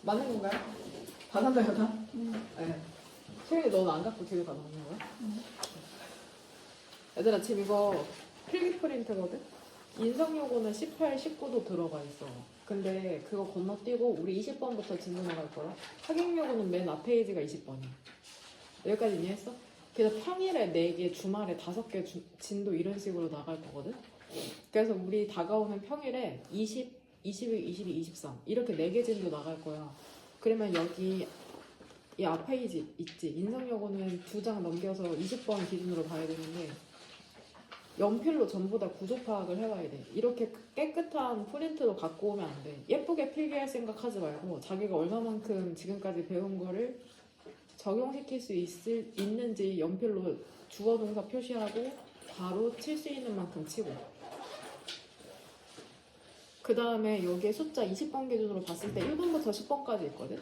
맞는 건가요? 다 산다요 다? 네. 채윤이 너는 안 갖고 뒤로 다 넣는 거야? 얘들아 지금 이거 필기 프린트거든? 인성 요구는 18, 19도 들어가 있어. 근데 그거 건너뛰고 우리 20번부터 진도 나갈 거야. 학용 요구는 맨 앞 페이지가 20번이야. 여기까지 이해했어? 그래서 평일에 4개, 주말에 5개 진도 이런 식으로 나갈 거거든? 그래서 우리 다가오는 평일에 20, 21, 22, 23 이렇게 4개 진도 나갈 거야. 그러면 여기 이 앞 페이지 있지? 인성 요구는 2장 넘겨서 20번 기준으로 봐야 되는데 연필로 전부 다 구조 파악을 해봐야 돼. 이렇게 깨끗한 프린트로 갖고 오면 안 돼. 예쁘게 필기할 생각하지 말고 자기가 얼마만큼 지금까지 배운 거를 적용시킬 수 있는지 연필로 주어 동사 표시하고 바로 칠 수 있는 만큼 치고, 그 다음에 여기에 숫자 20번 기준으로 봤을 때 1번부터 10번까지 있거든?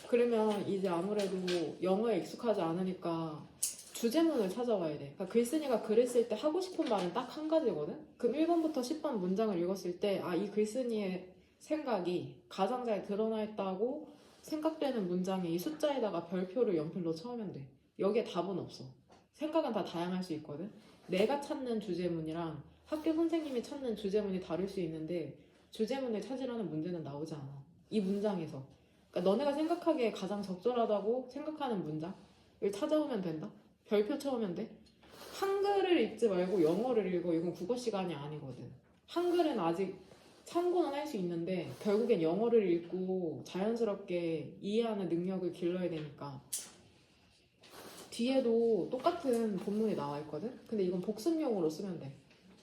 그러면 이제 아무래도 영어에 익숙하지 않으니까 주제문을 찾아와야 돼. 그러니까 글쓴이가 글을 쓸 때 하고 싶은 말은 딱 한 가지거든? 그럼 1번부터 10번 문장을 읽었을 때 아, 이 글쓴이의 생각이 가장 잘 드러나 있다고 생각되는 문장에 이 숫자에다가 별표를 연필로 쳐오면 돼. 여기에 답은 없어. 생각은 다 다양할 수 있거든? 내가 찾는 주제문이랑 학교 선생님이 찾는 주제문이 다를 수 있는데 주제문을 찾으라는 문제는 나오지 않아. 이 문장에서. 그러니까 너네가 생각하기에 가장 적절하다고 생각하는 문장을 찾아오면 된다? 별표 쳐오면 돼? 한글을 읽지 말고 영어를 읽어. 이건 국어 시간이 아니거든. 한글은 아직 참고는 할 수 있는데 결국엔 영어를 읽고 자연스럽게 이해하는 능력을 길러야 되니까. 뒤에도 똑같은 본문이 나와 있거든? 근데 이건 복습용으로 쓰면 돼.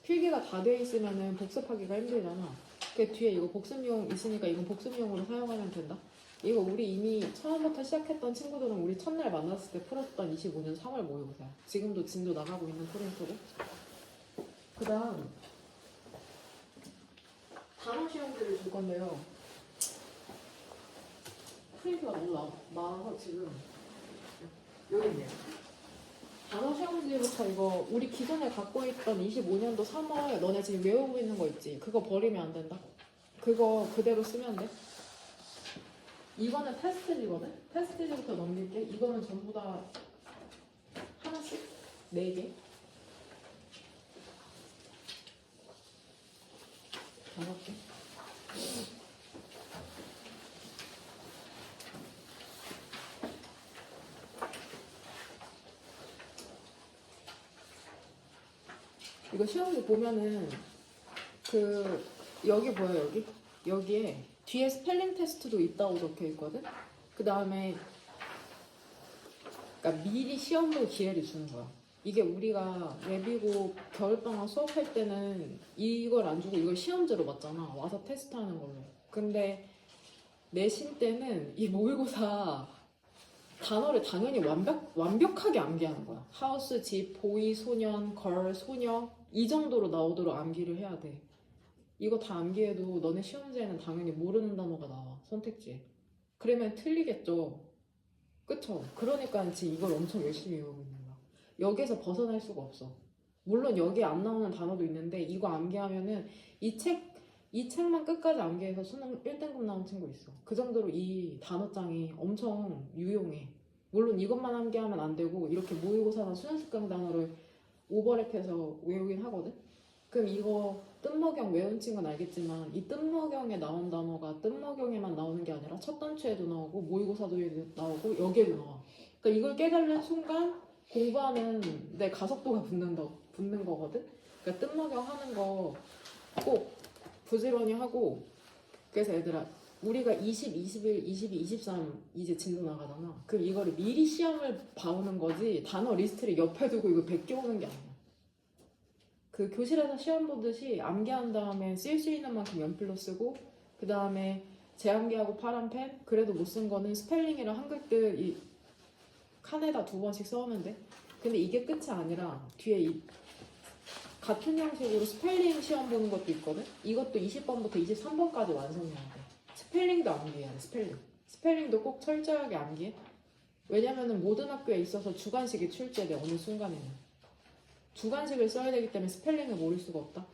필기가 다 돼 있으면 복습하기가 힘들잖아. 그 뒤에 이거 복습용 있으니까 이건 복습용으로 사용하면 된다. 이거 우리 이미 처음부터 시작했던 친구들은 우리 첫날 만났을 때 풀었던 25년 3월 모의고사야. 지금도 진도 나가고 있는 프린트고. 그 다음 단어 시험지를 줄 건데요. 프린트가 너무 많아서 지금 여기 있네요. 단어 시험지부터 이거 우리 기존에 갖고 있던 25년도 3월 너네 지금 외우고 있는 거 있지? 그거 버리면 안 된다. 그거 그대로 쓰면 돼. 이거는 테스트지거든? 테스트지부터 넘길게. 이거는 전부 다 하나씩? 4개? 5개? 이거 시험지 보면은 여기 보여. 여기에 뒤에 스펠링 테스트도 있다고 적혀 있거든? 그 다음에 그러니까 미리 시험볼 기회를 주는 거야. 이게 우리가 예비고 겨울방학 수업할 때는 이걸 안 주고 이걸 시험지로 봤잖아. 와서 테스트하는 걸로. 근데 내신 때는 이 모의고사 단어를 당연히 완벽하게 암기하는 거야. 하우스, 집, 보이, 소년, 걸, 소녀 이 정도로 나오도록 암기를 해야 돼. 이거 다 암기해도 너네 시험지에는 당연히 모르는 단어가 나와. 선택지에. 그러면 틀리겠죠. 그쵸? 그러니까 지금 이걸 엄청 열심히 외우고 있는 거야. 여기에서 벗어날 수가 없어. 물론 여기에 안 나오는 단어도 있는데 이거 암기하면은 이 책만 끝까지 암기해서 수능 1등급 나온 친구 있어. 그 정도로 이 단어장이 엄청 유용해. 물론 이것만 암기하면 안 되고 이렇게 모의고사나 수능특강 단어를 오버랩해서 외우긴 하거든? 그럼 이거 뜬먹영 외운 친구는 알겠지만 이 뜬먹영에 나온 단어가 뜬먹영에만 나오는 게 아니라 첫 단추에도 나오고 모의고사도 나오고 여기에도 나와. 그러니까 이걸 깨달는 순간 공부하는 내 가속도가 붙는 거거든? 그러니까 뜬먹영 하는 거 꼭 부지런히 하고. 그래서 얘들아 우리가 20, 21, 22, 23 이제 진도 나가잖아. 그럼 이거를 미리 시험을 봐오는 거지 단어 리스트를 옆에 두고 이거 베껴오는 게 아니야. 그 교실에서 시험 보듯이 암기한 다음에 쓸 수 있는 만큼 연필로 쓰고 그 다음에 재암기하고 파란펜 그래도 못 쓴 거는 스펠링이랑 한글뜻 이 칸에다 2번씩 써오면 돼. 근데 이게 끝이 아니라 뒤에 같은 형식으로 스펠링 시험 보는 것도 있거든. 이것도 20번부터 23번까지 완성해야 돼. 스펠링도 암기해야 돼. 스펠링도 꼭 철저하게 암기해. 왜냐면은 모든 학교에 있어서 주관식이 출제돼. 어느 순간에는 주관식을 써야 되기 때문에 스펠링을 모를 수가 없다.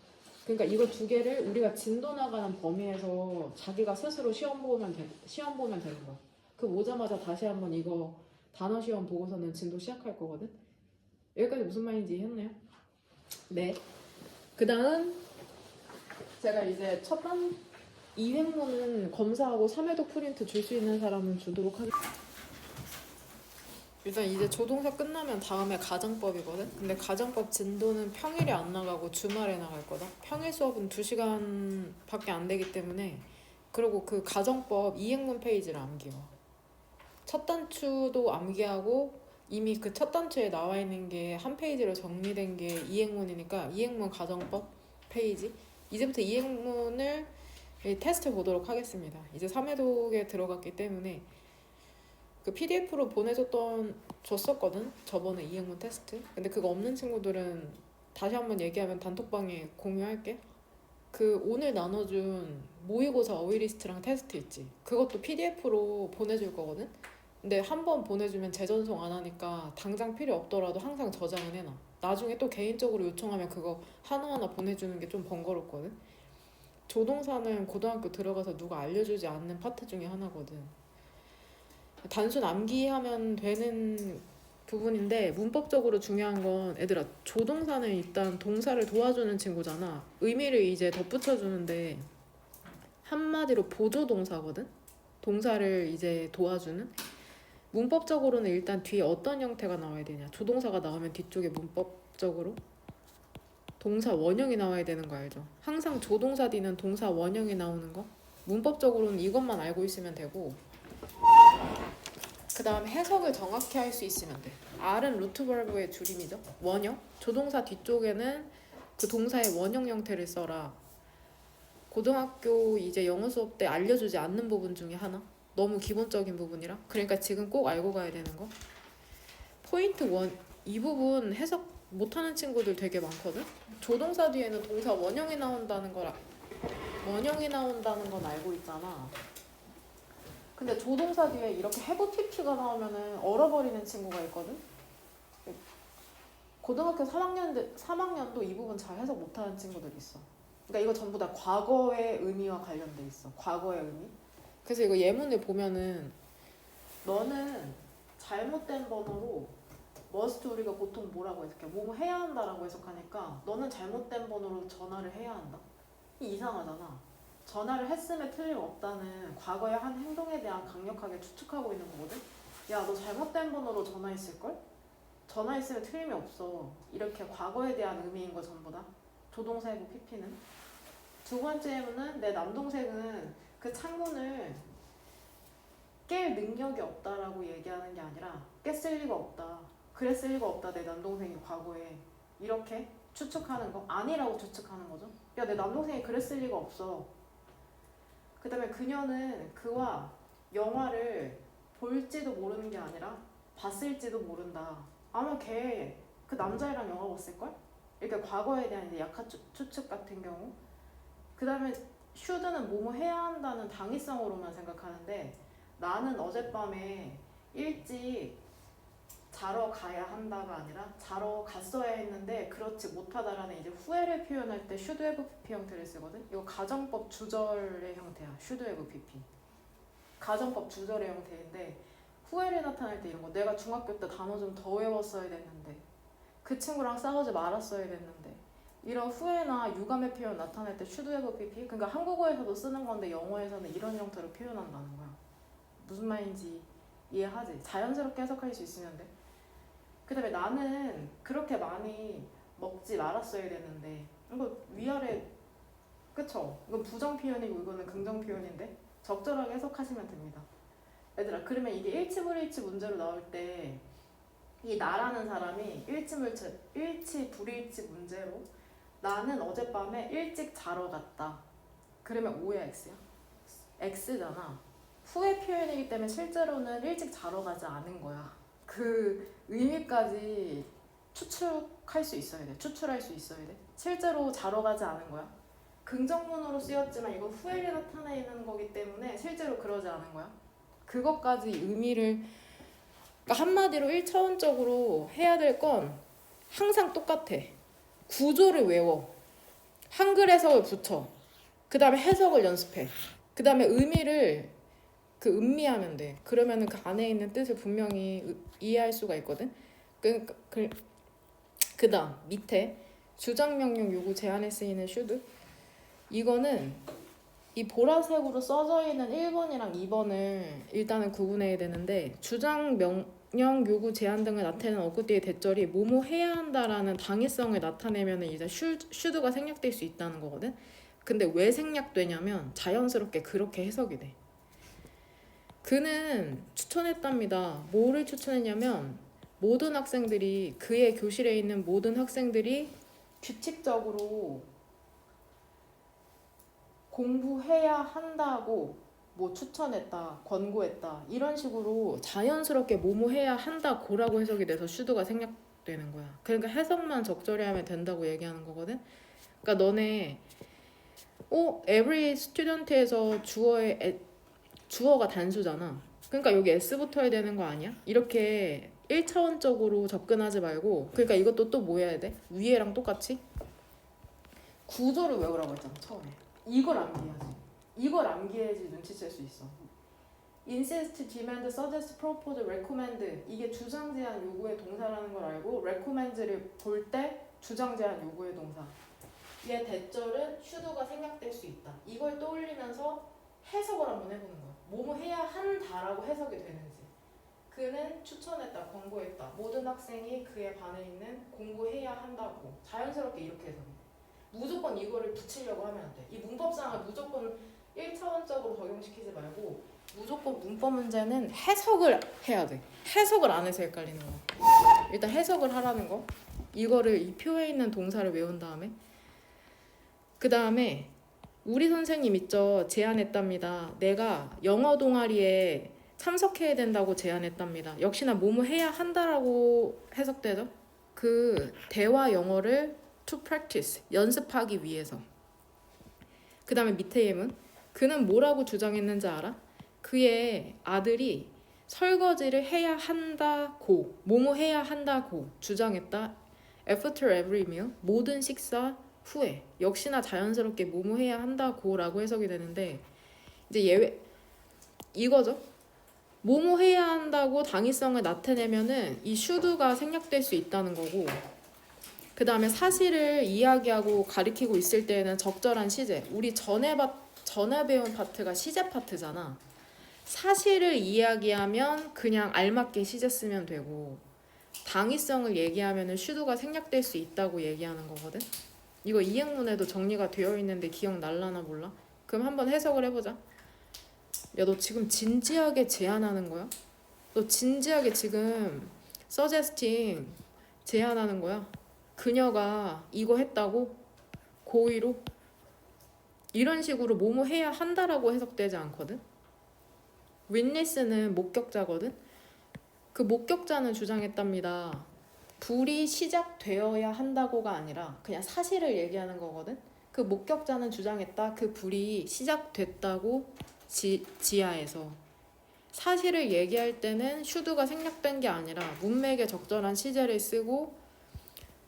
그러니까 이거 두 개를 우리가 진도 나가는 범위에서 자기가 스스로 시험 보면 되는 거야. 그 오자마자 다시 한번 이거 단어 시험 보고서는 진도 시작할 거거든. 여기까지 무슨 말인지 이해했나요? 네. 그 다음 제가 이제 첫 번 2회문은 검사하고 3회독 프린트 줄 수 있는 사람은 주도록 하겠습니다. 일단 이제 조동사 끝나면 다음에 가정법이거든? 근데 가정법 진도는 평일에 안 나가고 주말에 나갈 거다. 평일 수업은 2시간 밖에 안 되기 때문에. 그리고 그 가정법 이행문 페이지를 암기해. 첫 단추도 암기하고 이미 그 첫 단추에 나와 있는 게 한 페이지로 정리된 게 이행문이니까 이행문 가정법 페이지. 이제부터 이행문을 테스트 보도록 하겠습니다. 이제 3회독에 들어갔기 때문에 그 PDF로 줬었거든. 저번에 이행문 테스트. 근데 그거 없는 친구들은 다시 한번 얘기하면 단톡방에 공유할게. 그 오늘 나눠준 모의고사 어휘리스트랑 테스트 있지. 그것도 PDF로 보내줄 거거든. 근데 한 번 보내주면 재전송 안 하니까 당장 필요 없더라도 항상 저장은 해놔. 나중에 또 개인적으로 요청하면 그거 하나하나 보내주는 게 좀 번거롭거든. 조동사는 고등학교 들어가서 누가 알려주지 않는 파트 중에 하나거든. 단순 암기하면 되는 부분인데 문법적으로 중요한 건 애들아 조동사는 일단 동사를 도와주는 친구잖아. 의미를 이제 덧붙여주는데 한마디로 보조동사거든. 동사를 이제 도와주는. 문법적으로는 일단 뒤에 어떤 형태가 나와야 되냐. 조동사가 나오면 뒤쪽에 문법적으로 동사 원형이 나와야 되는 거 알죠? 항상 조동사 뒤는 동사 원형이 나오는 거. 문법적으로는 이것만 알고 있으면 되고 그 다음에 해석을 정확히 할 수 있으면 돼. R은 루트 벌브의 줄임이죠. 원형. 조동사 뒤쪽에는 그 동사의 원형 형태를 써라. 고등학교 이제 영어 수업 때 알려주지 않는 부분 중에 하나. 너무 기본적인 부분이라. 그러니까 지금 꼭 알고 가야 되는 거. 포인트 1. 이 부분 해석 못하는 친구들 되게 많거든. 조동사 뒤에는 동사 원형이 나온다는 건 알고 있잖아. 근데 조동사 뒤에 이렇게 have TP가 나오면은 얼어버리는 친구가 있거든. 고등학교 3학년도 이 부분 잘 해석 못하는 친구들 있어. 그러니까 이거 전부 다 과거의 의미와 관련돼 있어. 과거의 의미. 그래서 이거 예문을 보면은 너는 잘못된 번호로 must 우리가 보통 뭐라고 해석해? 뭐 해야 한다라고 해석하니까 너는 잘못된 번호로 전화를 해야 한다. 이상하잖아. 전화를 했음에 틀림없다는 과거의 한 행동에 대한 강력하게 추측하고 있는 거거든. 야, 너 잘못된 번호로 전화했을걸? 전화했으면 틀림이 없어. 이렇게 과거에 대한 의미인 거 전부 다. 조동사이고 PP는. 두 번째 예문은 내 남동생은 그 창문을 깰 능력이 없다라고 얘기하는 게 아니라 깼을 리가 없다. 그랬을 리가 없다. 내 남동생이 과거에. 이렇게 추측하는 거. 아니라고 추측하는 거죠. 야, 내 남동생이 그랬을 리가 없어. 그 다음에 그녀는 그와 영화를 볼지도 모르는 게 아니라 봤을지도 모른다. 아마 걔 그 남자애랑 영화 봤을걸? 이렇게 과거에 대한 이제 약한 추측 같은 경우. 그 다음에 should는 뭐뭐 해야 한다는 당위성으로만 생각하는데 나는 어젯밤에 일찍 자러 가야 한다가 아니라 자러 갔어야 했는데 그렇지 못하다라는 이제 후회를 표현할 때 should have PP 형태를 쓰거든. 이거 가정법 주절의 형태야. should have PP. 가정법 주절의 형태인데 후회를 나타낼 때 이런 거. 내가 중학교 때 단어 좀 더 외웠어야 됐는데 그 친구랑 싸우지 말았어야 됐는데 이런 후회나 유감의 표현 나타낼 때 should have PP. 그러니까 한국어에서도 쓰는 건데 영어에서는 이런 형태로 표현한다는 거야. 무슨 말인지 이해하지? 자연스럽게 해석할 수 있으면 돼. 그 다음에 나는 그렇게 많이 먹지 말았어야 됐는데 이거 위아래 그쵸? 이건 부정 표현이고 이거는 긍정 표현인데 적절하게 해석하시면 됩니다. 얘들아 그러면 이게 일치불일치 문제로 나올 때 이 나라는 사람이 일치 불일치 문제로 나는 어젯밤에 일찍 자러 갔다. 그러면 O야 X야? X잖아. 후회 표현이기 때문에 실제로는 일찍 자러 가지 않은 거야. 그 의미까지 추측할 수 있어야 돼. 추출할 수 있어야 돼. 실제로 자러 가지 않은 거야. 긍정문으로 쓰였지만 이건 후회를 나타내는 거기 때문에 실제로 그러지 않은 거야. 그것까지 의미를 그러니까 한마디로 1차원적으로 해야 될 건 항상 똑같아. 구조를 외워. 한글 해석을 붙여. 그 다음에 해석을 연습해. 그 다음에 의미를 그 음미하면 돼. 그러면은 그 안에 있는 뜻을 분명히 이해할 수가 있거든. 그 다음 밑에 주장 명령 요구 제한에 쓰이는 should. 이거는 이 보라색으로 써져 있는 1번이랑 2번을 일단은 구분해야 되는데, 주장 명령 요구 제한 등을 나타내는 어구 뒤의 대절이 뭐뭐 해야 한다라는 당위성을 나타내면 이제 should가 생략될 수 있다는 거거든. 근데 왜 생략되냐면 자연스럽게 그렇게 해석이 돼. 그는 추천했답니다. 뭐를 추천했냐면 모든 학생들이, 그의 교실에 있는 모든 학생들이 규칙적으로 공부해야 한다고 뭐 추천했다, 권고했다, 이런 식으로 자연스럽게 뭐뭐 해야 한다고라고 해석이 돼서 should가 생략되는 거야. 그러니까 해석만 적절히 하면 된다고 얘기하는 거거든. 그러니까 너네 every student에서 주어가 단수잖아. 그러니까 여기 s 붙어야 되는 거 아니야? 이렇게 1차원적으로 접근하지 말고, 그러니까 이것도 또 뭐 해야 돼? 위에랑 똑같이 구조를 외우라고 했잖아 처음에. 이걸 암기해야지. 이걸 암기해야지 눈치챌 수 있어. insist, demand, suggest, propose, recommend, 이게 주장 제한 요구의 동사라는 걸 알고 recommend를 볼 때 주장 제한 요구의 동사, 얘 대절은 should가 생략될 수 있다. 이걸 떠올리면서 해석을 한번 해보는 거야. 뭐뭐 해야 한다라고 해석이 되는지. 그는 추천했다, 권고했다. 모든 학생이 그에 반해 있는 공부해야 한다고. 자연스럽게 이렇게 해석해. 무조건 이거를 붙이려고 하면 안 돼. 이 문법상을 무조건 1차원적으로 적용시키지 말고 무조건 문법 문제는 해석을 해야 돼. 해석을 안 해서 헷갈리는 거야. 일단 해석을 하라는 거. 이거를 이 표에 있는 동사를 외운 다음에, 그 다음에 우리 선생님 있죠. 제안했답니다. 내가 영어 동아리에 참석해야 된다고 제안했답니다. 역시나 뭐뭐 해야 한다라고 해석되죠. 그 대화 영어를 to practice, 연습하기 위해서. 그 다음에 밑에 예문. 그는 뭐라고 주장했는지 알아? 그의 아들이 설거지를 해야 한다고, 뭐뭐 해야 한다고 주장했다. After every meal, 모든 식사 후에. 역시나 자연스럽게 뭐뭐 해야 한다고 라고 해석이 되는데, 이제 예외 이거죠. 뭐뭐 해야 한다고 당위성을 나타내면은 이 should가 생략될 수 있다는 거고, 그 다음에 사실을 이야기하고 가리키고 있을 때에는 적절한 시제. 우리 전에 배운 파트가 시제 파트잖아. 사실을 이야기하면 그냥 알맞게 시제 쓰면 되고, 당위성을 얘기하면은 should가 생략될 수 있다고 얘기하는 거거든. 이거 이행문에도 정리가 되어 있는데 기억날라나 몰라? 그럼 한번 해석을 해보자. 야, 너 지금 진지하게 제안하는 거야? 너 진지하게 지금 suggesting 제안하는 거야? 그녀가 이거 했다고? 고의로? 이런 식으로 뭐뭐 해야 한다라고 해석되지 않거든? witness는 목격자거든? 그 목격자는 주장했답니다. 불이 시작되어야 한다고가 아니라 그냥 사실을 얘기하는 거거든? 그 목격자는 주장했다. 그 불이 시작됐다고 지하에서. 사실을 얘기할 때는 should가 생략된 게 아니라 문맥에 적절한 시제를 쓰고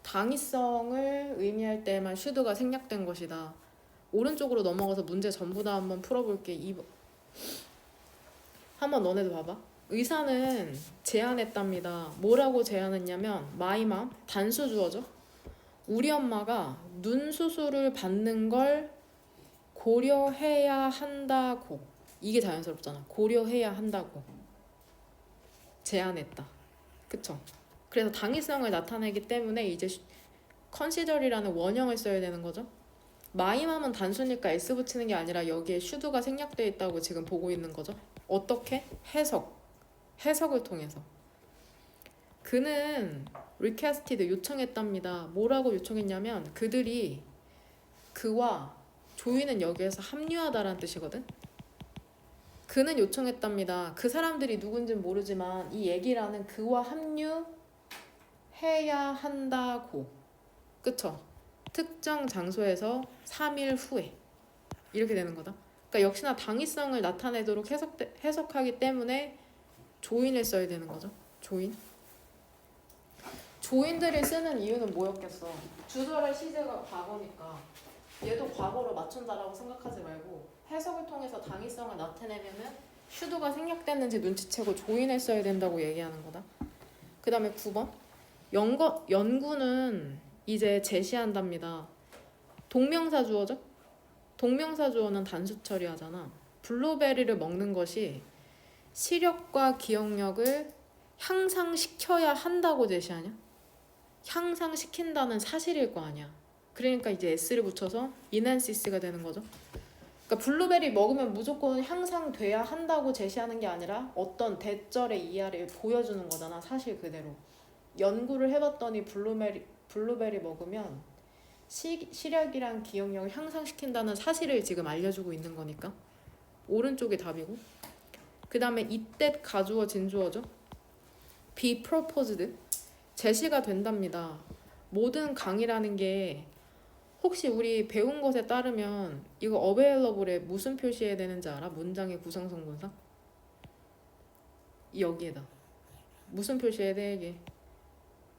당위성을 의미할 때만 should가 생략된 것이다. 오른쪽으로 넘어가서 문제 전부 다 한번 풀어볼게. 2번. 한번 너네도 봐봐. 의사는 제안했답니다. 뭐라고 제안했냐면 my mom, 단수 주어죠. 우리 엄마가 눈 수술을 받는 걸 고려해야 한다고. 이게 자연스럽잖아. 고려해야 한다고 제안했다. 그쵸? 그래서 당위성을 나타내기 때문에 이제 consider이라는 원형을 써야 되는 거죠. my mom은 단수니까 s 붙이는 게 아니라 여기에 should가 생략되어 있다고 지금 보고 있는 거죠. 어떻게? 해석을 통해서. 그는 requested, 요청했답니다. 뭐라고 요청했냐면 그들이, 그와 조이는 여기에서 합류하다라는 뜻이거든. 그는 요청했답니다. 그 사람들이 누군지는 모르지만 이 얘기라는 그와 합류해야 한다고. 그쵸? 특정 장소에서 3일 후에. 이렇게 되는 거다. 그러니까 역시나 당위성을 나타내도록 해석하기 때문에 조인을 써야 되는 거죠. 조인. 조인들을 쓰는 이유는 뭐였겠어? 주절의 시제가 과거니까 얘도 과거로 맞춘다라고 생각하지 말고 해석을 통해서 당위성을 나타내면은 슈드가 생략됐는지 눈치채고 조인했어야 된다고 얘기하는 거다. 그 다음에 9번 연구는 이제 제시한답니다. 동명사 주어죠? 동명사 주어는 단수 처리하잖아. 블루베리를 먹는 것이 시력과 기억력을 향상시켜야 한다고 제시하냐? 향상시킨다는 사실일 거 아니야. 그러니까 이제 s를 붙여서 인앤시스가 되는 거죠. 그러니까 블루베리 먹으면 무조건 향상돼야 한다고 제시하는 게 아니라 어떤 대절의 이하를 보여주는 거잖아. 사실 그대로. 연구를 해봤더니 블루베리 먹으면 시력이랑 기억력을 향상시킨다는 사실을 지금 알려주고 있는 거니까 오른쪽이 답이고, 그 다음에 이때 가주어 진주어죠. be proposed 제시가 된답니다. 모든 강의라는 게 혹시 우리 배운 것에 따르면 이거 available에 무슨 표시해야 되는지 알아? 문장의 구성성분상? 여기에다 무슨 표시해야 돼? 이게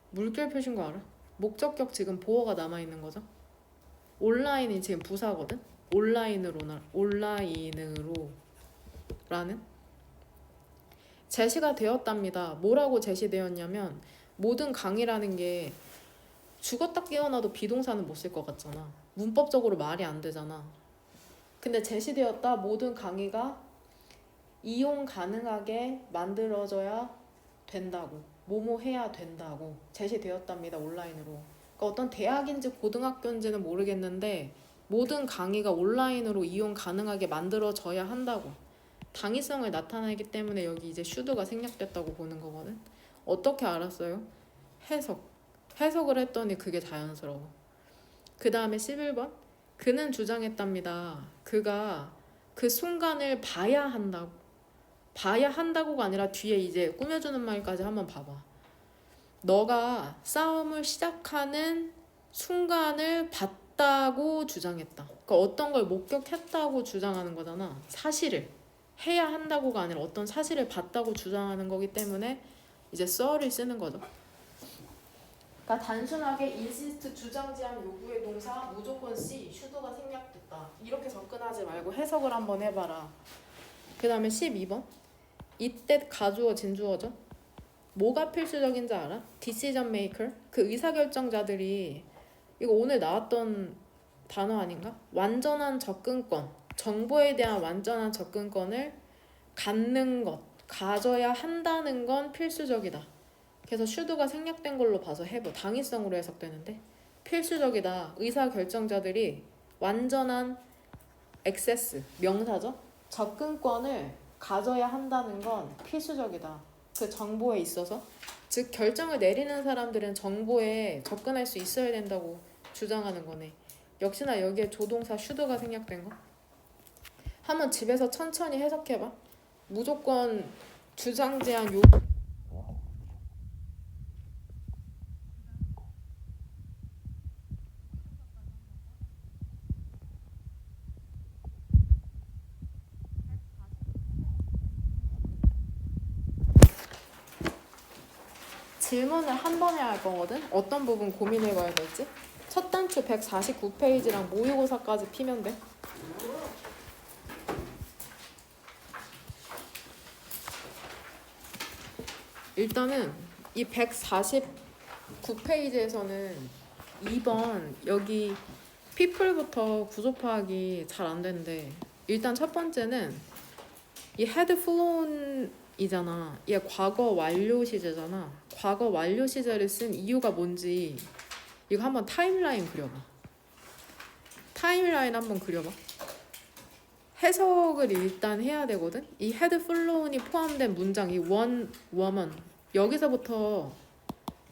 물결 표시인 거 알아? 목적격 지금 보어가 남아있는 거죠. 온라인이 지금 부사거든. 온라인으로라는 제시가 되었답니다. 뭐라고 제시되었냐면 모든 강의라는 게 죽었다 깨어나도 비동사는 못 쓸 것 같잖아. 문법적으로 말이 안 되잖아. 근데 제시되었다 모든 강의가 이용 가능하게 만들어져야 된다고, 뭐뭐 해야 된다고 제시되었답니다. 온라인으로. 그러니까 어떤 대학인지 고등학교인지는 모르겠는데 모든 강의가 온라인으로 이용 가능하게 만들어져야 한다고. 당위성을 나타내기 때문에 여기 이제 슈드가 생략됐다고 보는 거거든. 어떻게 알았어요? 해석을 했더니 그게 자연스러워. 그 다음에 11번 그는 주장했답니다. 그가 그 순간을 봐야 한다고. 봐야 한다고가 아니라 뒤에 이제 꾸며주는 말까지 한번 봐봐. 너가 싸움을 시작하는 순간을 봤다고 주장했다. 그러니까 어떤 걸 목격했다고 주장하는 거잖아. 사실을 해야 한다고가 아니라 어떤 사실을 봤다고 주장하는 거기 때문에 이제 썰을 쓰는 거죠. 그러니까 단순하게 insist 주장지향 요구의 동사 무조건 C 슈드가 생략됐다 이렇게 접근하지 말고 해석을 한번 해봐라. 그 다음에 12번 이때 가주어 진주어죠. 뭐가 필수적인지 알아? decision maker 그 의사결정자들이 이거 오늘 나왔던 단어 아닌가? 완전한 접근권 정보에 대한 완전한 접근권을 갖는 것 가져야 한다는 건 필수적이다. 그래서 슈드가 생략된 걸로 봐서 해부 당위성으로 해석되는데 필수적이다. 의사결정자들이 완전한 액세스 명사죠. 접근권을 가져야 한다는 건 필수적이다. 그 정보에 있어서 즉 결정을 내리는 사람들은 정보에 접근할 수 있어야 된다고 주장하는 거네. 역시나 여기에 조동사 슈드가 생략된 거. 한번 집에서 천천히 해석해봐. 무조건 주장제한 요 질문을 한 번 해야 할 거거든? 어떤 부분 고민해봐야 될지? 첫 단추 149페이지랑 모의고사까지 피면 돼. 일단은 이 149페이지에서는 2번 여기 people부터 구조 파악이 잘 안 되는데 일단 첫 번째는 이 had flown 이잖아. 얘 과거 완료 시제잖아. 과거 완료 시제를 쓴 이유가 뭔지 이거 한번 타임라인 그려봐. 타임라인 한번 그려봐. 해석을 일단 해야 되거든. 이 had flown이 포함된 문장 이 one woman 여기서부터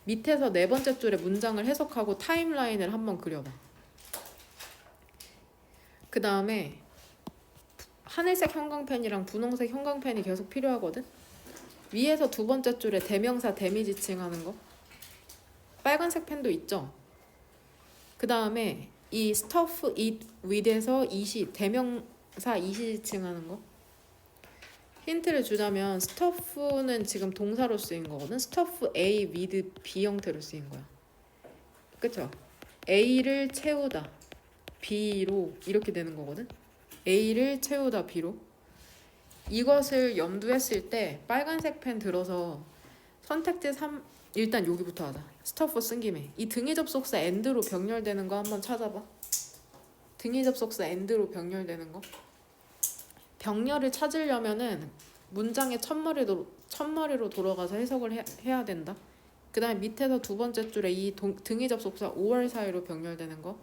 밑에서 네 번째 줄에 문장을 해석하고 타임라인을 한번 그려봐. 그 다음에 하늘색 형광펜이랑 분홍색 형광펜이 계속 필요하거든. 위에서 두 번째 줄에 대명사 대미지칭 하는 거 빨간색 펜도 있죠. 그 다음에 이 stuff it with에서 이시 대명사 이시지칭 하는 거 힌트를 주자면 stuff는 지금 동사로 쓰인 거거든. stuff A with B 형태로 쓰인 거야. 그쵸? A를 채우다 B로 이렇게 되는 거거든. A를 채우다 B로. 이것을 염두했을 때 빨간색 펜 들어서 선택지 3 일단 여기부터 하자. 스토프 쓴 김에 이 등위 접속사 AND로 병렬되는 거 한번 찾아봐. 등위 접속사 AND로 병렬되는 거. 병렬을 찾으려면은 문장의 첫머리로 돌아가서 해석을 해야 된다. 그 다음에 밑에서 두 번째 줄에 이 등위 접속사 5월 사이로 병렬되는 거.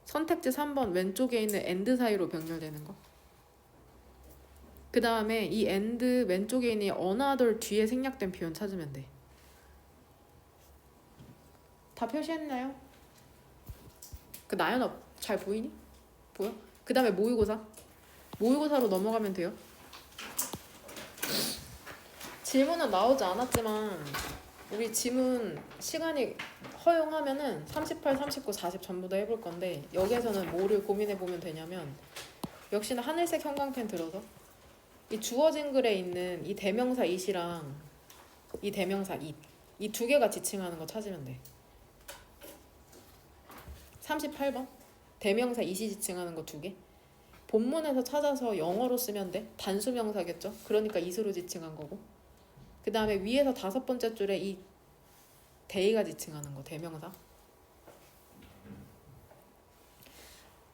선택지 3번 왼쪽에 있는 AND 사이로 병렬되는 거. 그 다음에 이 AND 왼쪽에 있는 another 뒤에 생략된 표현 찾으면 돼. 다 표시했나요? 그 나연아 잘 보이니? 보여? 그 다음에 모의고사. 모의고사로 넘어가면 돼요. 질문은 나오지 않았지만 우리 지문 시간이 허용하면은 38, 39, 40 전부 다 해볼 건데 여기에서는 뭐를 고민해 보면 되냐면 역시나 하늘색 형광펜 들어서 이 주어진 글에 있는 이 대명사 it이랑 이 대명사 it 이 두 개가 지칭하는 거 찾으면 돼. 38번 대명사 it이 지칭하는 거 두 개. 본문에서 찾아서 영어로 쓰면 돼. 단수명사겠죠. 그러니까 it으로 지칭한 거고. 그 다음에 위에서 다섯 번째 줄에 이 they가 지칭하는 거 대명사.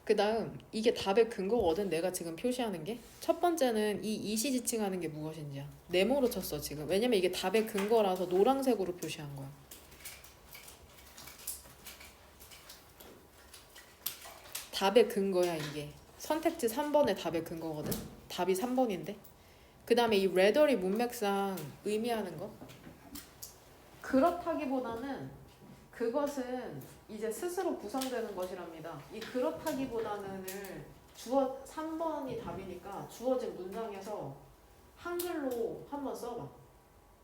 그 다음 이게 답의 근거거든. 내가 지금 표시하는 게 첫 번째는 이 it이 지칭하는 게 무엇인지야. 네모로 쳤어 지금. 왜냐면 이게 답의 근거라서 노란색으로 표시한 거야. 답의 근거야 이게. 선택지 3번의 답의 근거거든. 답이 3번인데. 그 다음에 이 rather이 문맥상 의미하는 거. 그렇다기보다는 그것은 이제 스스로 구성되는 것이랍니다. 이 그렇다기보다는을 3번이 답이니까 주어진 문장에서 한글로 한번 써봐.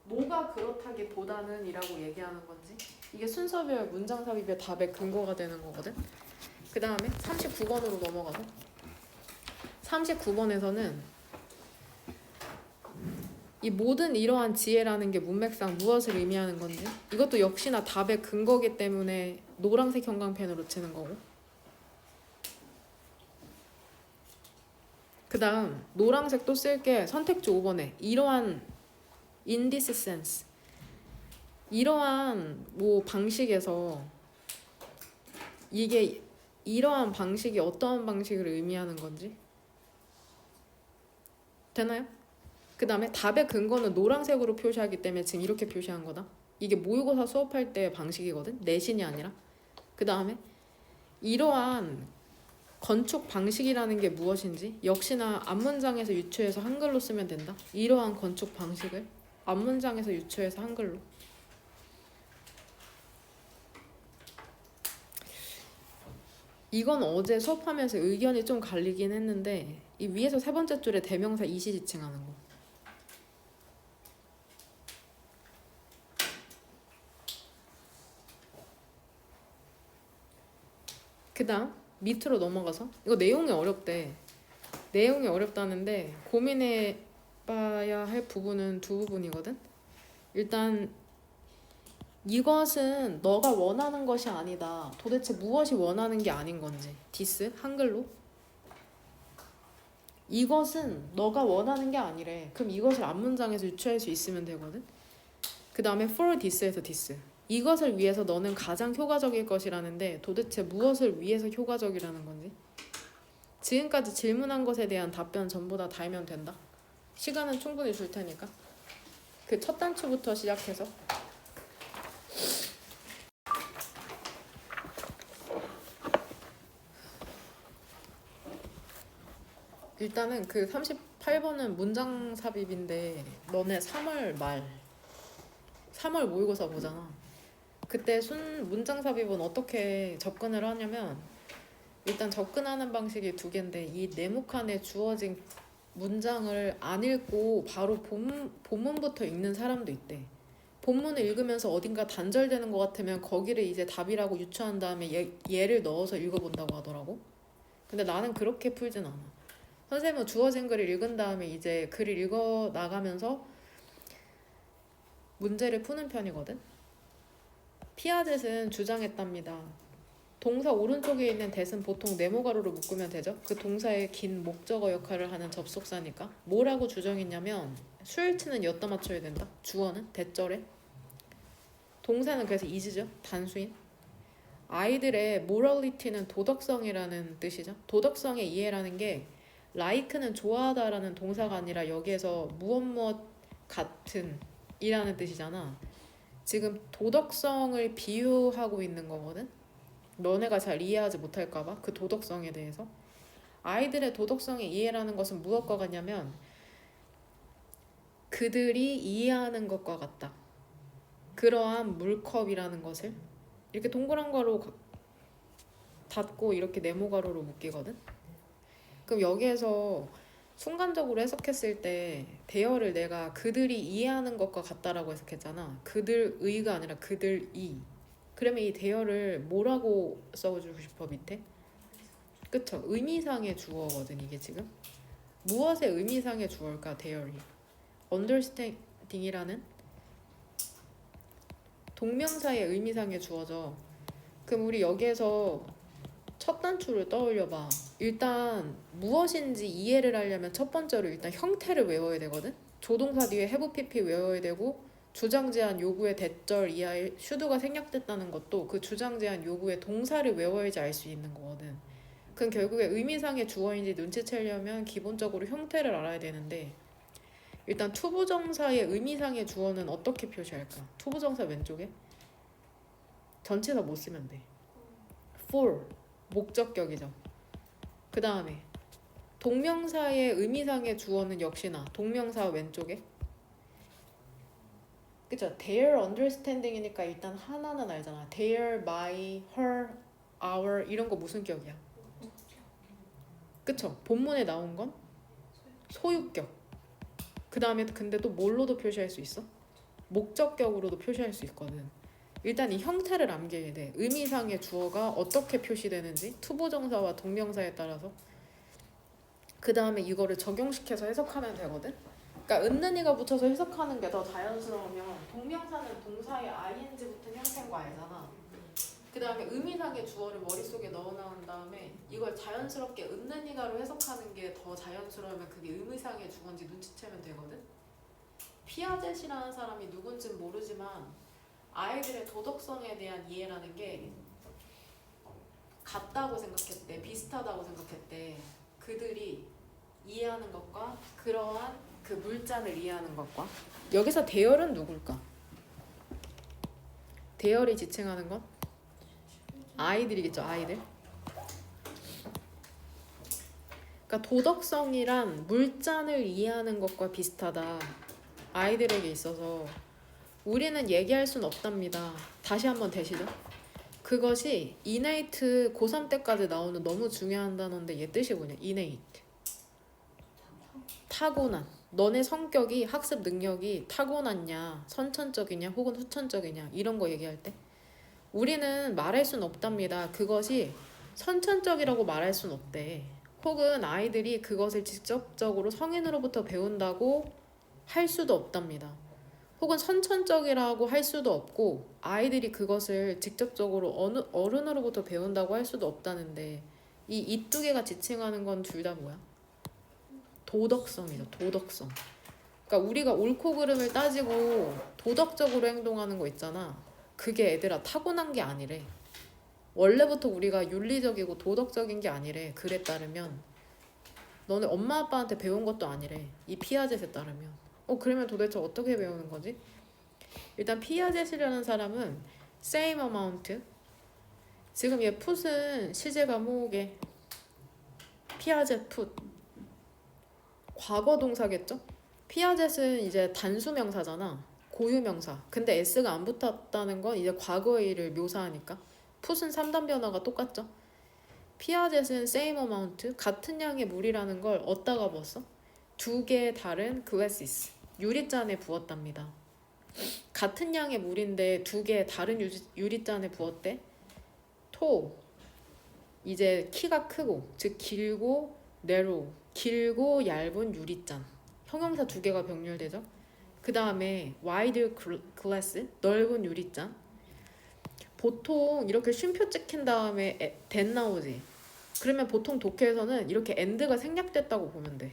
뭐가 그렇다기보다는 이라고 얘기하는 건지. 이게 순서별 문장 삽입의 답의 근거가 되는 거거든. 그 다음에 39번으로 넘어가서 39번에서는 이 모든 이러한 지혜라는 게 문맥상 무엇을 의미하는 건지 이것도 역시나 답의 근거기 때문에 노란색 형광펜으로 치는 거고 그 다음 노란색 또 쓸게 선택지 5번에 이러한 in this sense 이러한 뭐 방식에서 이게 이러한 방식이 어떠한 방식을 의미하는 건지 되나요? 그 다음에 답의 근거는 노란색으로 표시하기 때문에 지금 이렇게 표시한 거다. 이게 모의고사 수업할 때 방식이거든. 내신이 아니라. 그 다음에 이러한 건축 방식이라는 게 무엇인지 역시나 앞문장에서 유추해서 한글로 쓰면 된다. 이러한 건축 방식을 앞문장에서 유추해서 한글로. 이건 어제 수업하면서 의견이 좀 갈리긴 했는데 이 위에서 세 번째 줄에 대명사 it이 지칭하는 거. 그 다음 밑으로 넘어가서 이거 내용이 어렵대. 내용이 어렵다는데 고민해봐야 할 부분은 두 부분이거든. 일단 이것은 너가 원하는 것이 아니다. 도대체 무엇이 원하는 게 아닌 건지. this 한글로 이것은 너가 원하는 게 아니래. 그럼 이것을 앞문장에서 유추할 수 있으면 되거든. 그 다음에 for this에서 this 이것을 위해서 너는 가장 효과적일 것이라는데 도대체 무엇을 위해서 효과적이라는 건지. 지금까지 질문한 것에 대한 답변 전부 다 달면 된다. 시간은 충분히 줄 테니까. 그 첫 단추부터 시작해서 일단은 그 38번은 문장 삽입인데 너네 3월 모의고사 보잖아. 그때 문장 삽입은 어떻게 접근을 하냐면 일단 접근하는 방식이 두 개인데 이 네모칸에 주어진 문장을 안 읽고 바로 본문부터 읽는 사람도 있대. 본문을 읽으면서 어딘가 단절되는 것 같으면 거기를 이제 답이라고 유추한 다음에 예를 넣어서 읽어본다고 하더라고. 근데 나는 그렇게 풀진 않아. 선생님은 주어진 글을 읽은 다음에 이제 글을 읽어 나가면서 문제를 푸는 편이거든. 피아젯은 주장했답니다. 동사 오른쪽에 있는 that은 보통 네모 가로로 묶으면 되죠. 그 동사의 긴 목적어 역할을 하는 접속사니까. 뭐라고 주장했냐면 수일치는 엿다 맞춰야 된다. 주어는 대절에. 동사는 그래서 is죠. 단수인. 아이들의 morality는 도덕성이라는 뜻이죠. 도덕성의 이해라는 게 like는 좋아하다라는 동사가 아니라 여기에서 무엇 같은 이라는 뜻이잖아. 지금 도덕성을 비유하고 있는 거거든. 너네가 잘 이해하지 못할까봐 그 도덕성에 대해서. 아이들의 도덕성의 이해라는 것은 무엇과 같냐면 그들이 이해하는 것과 같다. 그러한 물컵이라는 것을 이렇게 동그란 가로 닫고 이렇게 네모 가로로 묶이거든. 그럼 여기에서 순간적으로 해석했을 때 대어를 내가 그들이 이해하는 것과 같다라고 해석했잖아. 그들의가 아니라 그들이. 그러면 이 대어를 뭐라고 써주고 싶어 밑에? 그쵸? 의미상의 주어거든 이게 지금. 무엇의 의미상의 주어일까 대어이? understanding이라는 동명사의 의미상의 주어죠. 그럼 우리 여기에서 첫 단추를 떠올려봐. 일단 무엇인지 이해를 하려면 첫 번째로 일단 형태를 외워야 되거든. 조동사 뒤에 have pp 외워야 되고 주장 제한 요구의 대절 이하의 슈드가 생략됐다는 것도 그 주장 제한 요구의 동사를 외워야지 알 수 있는 거거든. 그럼 결국에 의미상의 주어인지 눈치채려면 기본적으로 형태를 알아야 되는데 일단 투부정사의 의미상의 주어는 어떻게 표시할까? 투부정사 왼쪽에 전체사 못 쓰면 돼. for 목적격이죠. 그 다음에 동명사의 의미상의 주어는 역시나 동명사 왼쪽에 그쵸? their understanding이니까 일단 하나는 알잖아. their, my, her, our 이런 거 무슨 격이야? 그쵸? 본문에 나온 건 소유격. 그 다음에 근데 또 뭘로도 표시할 수 있어? 목적격으로도 표시할 수 있거든. 일단 이 형태를 암기해야 돼. 의미상의 주어가 어떻게 표시되는지 투부정사와 동명사에 따라서. 그 다음에 이거를 적용시켜서 해석하면 되거든. 그러니까 은는이가 붙여서 해석하는 게 더 자연스러우면 동명사는 동사의 ing부터 형태인 거 알잖아. 그 다음에 의미상의 주어를 머릿속에 넣어놓은 다음에 이걸 자연스럽게 은는이가로 해석하는 게 더 자연스러우면 그게 의미상의 주어인지 눈치채면 되거든. 피아젯이라는 사람이 누군지는 모르지만 아이들의 도덕성에 대한 이해라는 게 같다고 생각했대. 비슷하다고 생각했대. 그들이 이해하는 것과 그러한 그 물잔을 이해하는 것과. 여기서 대열은 누굴까? 대열이 지칭하는 건? 아이들이겠죠. 아이들. 그러니까 도덕성이란 물잔을 이해하는 것과 비슷하다. 아이들에게 있어서 우리는 얘기할 순 없답니다. 다시 한번 대시죠. 그것이 innate 고3 때까지 나오는 너무 중요한 단어인데 얘 뜻이 뭐냐? innate. 타고난. 너네 성격이 학습 능력이 타고났냐, 선천적이냐, 혹은 후천적이냐 이런 거 얘기할 때 우리는 말할 순 없답니다. 그것이 선천적이라고 말할 순 없대. 혹은 아이들이 그것을 직접적으로 성인으로부터 배운다고 할 수도 없답니다. 혹은 선천적이라고 할 수도 없고 아이들이 그것을 직접적으로 어른으로부터 배운다고 할 수도 없다는데 이 두 개가 지칭하는 건 둘 다 뭐야? 도덕성이죠. 도덕성. 그러니까 우리가 옳고 그름을 따지고 도덕적으로 행동하는 거 있잖아. 그게 애들아 타고난 게 아니래. 원래부터 우리가 윤리적이고 도덕적인 게 아니래. 글에 따르면 너네 엄마 아빠한테 배운 것도 아니래. 이 피아젯에 따르면. 그러면 도대체 어떻게 배우는 거지? 일단 피아젯이라는 사람은 same amount. 지금 얘 풋은 시제 과목에 피아젯 풋. 과거 동사겠죠? 피아젯은 이제 단수명사잖아. 고유명사. 근데 s가 안 붙었다는 건 이제 과거의 일을 묘사하니까. 풋은 3단 변화가 똑같죠? 피아젯은 same amount, 같은 양의 물이라는 걸 어디다가 부었어? 두 개의 다른 glasses, 유리잔에 부었답니다. 같은 양의 물인데 두 개의 다른 유리잔에 부었대. 토, 이제 키가 크고, 즉 길고 narrow, 길고 얇은 유리잔. 형용사 두 개가 병렬되죠. 그 다음에 wide glass, 넓은 유리잔. 보통 이렇게 쉼표 찍힌 다음에 that 나오지. 그러면 보통 독해에서는 이렇게 and가 생략됐다고 보면 돼.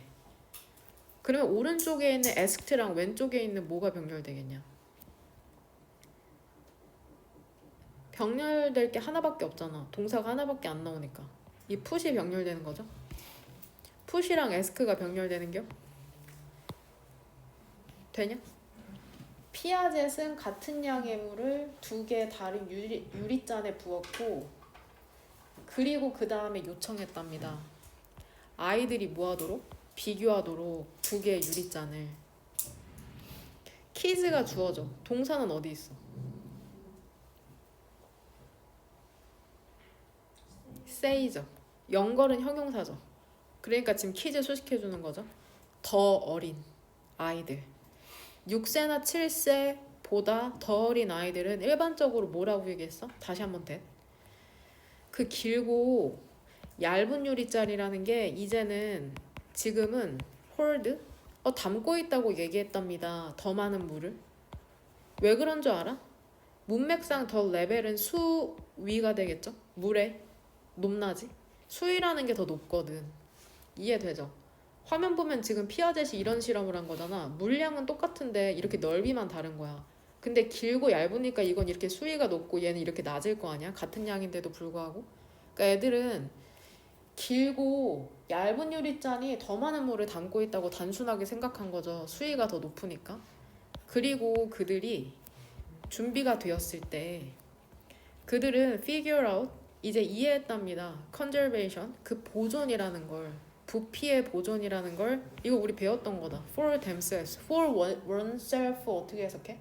그러면 오른쪽에 있는 asked랑 왼쪽에 있는 뭐가 병렬되겠냐? 병렬될 게 하나밖에 없잖아. 동사가 하나밖에 안 나오니까. 이 푸시 병렬되는 거죠. 푸시랑 ask가 병렬되는겨? 되냐? 피아젯은 같은 양의 물을 두 개의 다른 유리잔에 부었고 그리고 그 다음에 요청했답니다. 아이들이 뭐하도록? 비교하도록 두 개의 유리잔을. 키즈가 주어져. 동사는 어디 있어? say죠. 연걸은 형용사죠. 그러니까 지금 키즈 수식해주는 거죠. 더 어린 아이들. 6세나 7세보다 더 어린 아이들은 일반적으로 뭐라고 얘기했어? 다시 한번 대. 그 길고 얇은 유리잔이라는 게 이제는 지금은 hold 담고 있다고 얘기했답니다. 더 많은 물을. 왜 그런 줄 알아? 문맥상 더 레벨은 수위가 되겠죠? 물의 높낮이. 수위라는 게 더 높거든. 이해되죠? 화면 보면 지금 피아젯이 이런 실험을 한 거잖아. 물량은 똑같은데 이렇게 넓이만 다른 거야. 근데 길고 얇으니까 이건 이렇게 수위가 높고 얘는 이렇게 낮을 거 아니야? 같은 양인데도 불구하고. 그러니까 애들은 길고 얇은 유리잔이 더 많은 물을 담고 있다고 단순하게 생각한 거죠. 수위가 더 높으니까. 그리고 그들이 준비가 되었을 때 그들은 figure out 이제 이해했답니다. conservation 그 보존이라는 걸 부피의 보존이라는 걸 이거 우리 배웠던 거다. for themselves, for oneself 어떻게 해석해?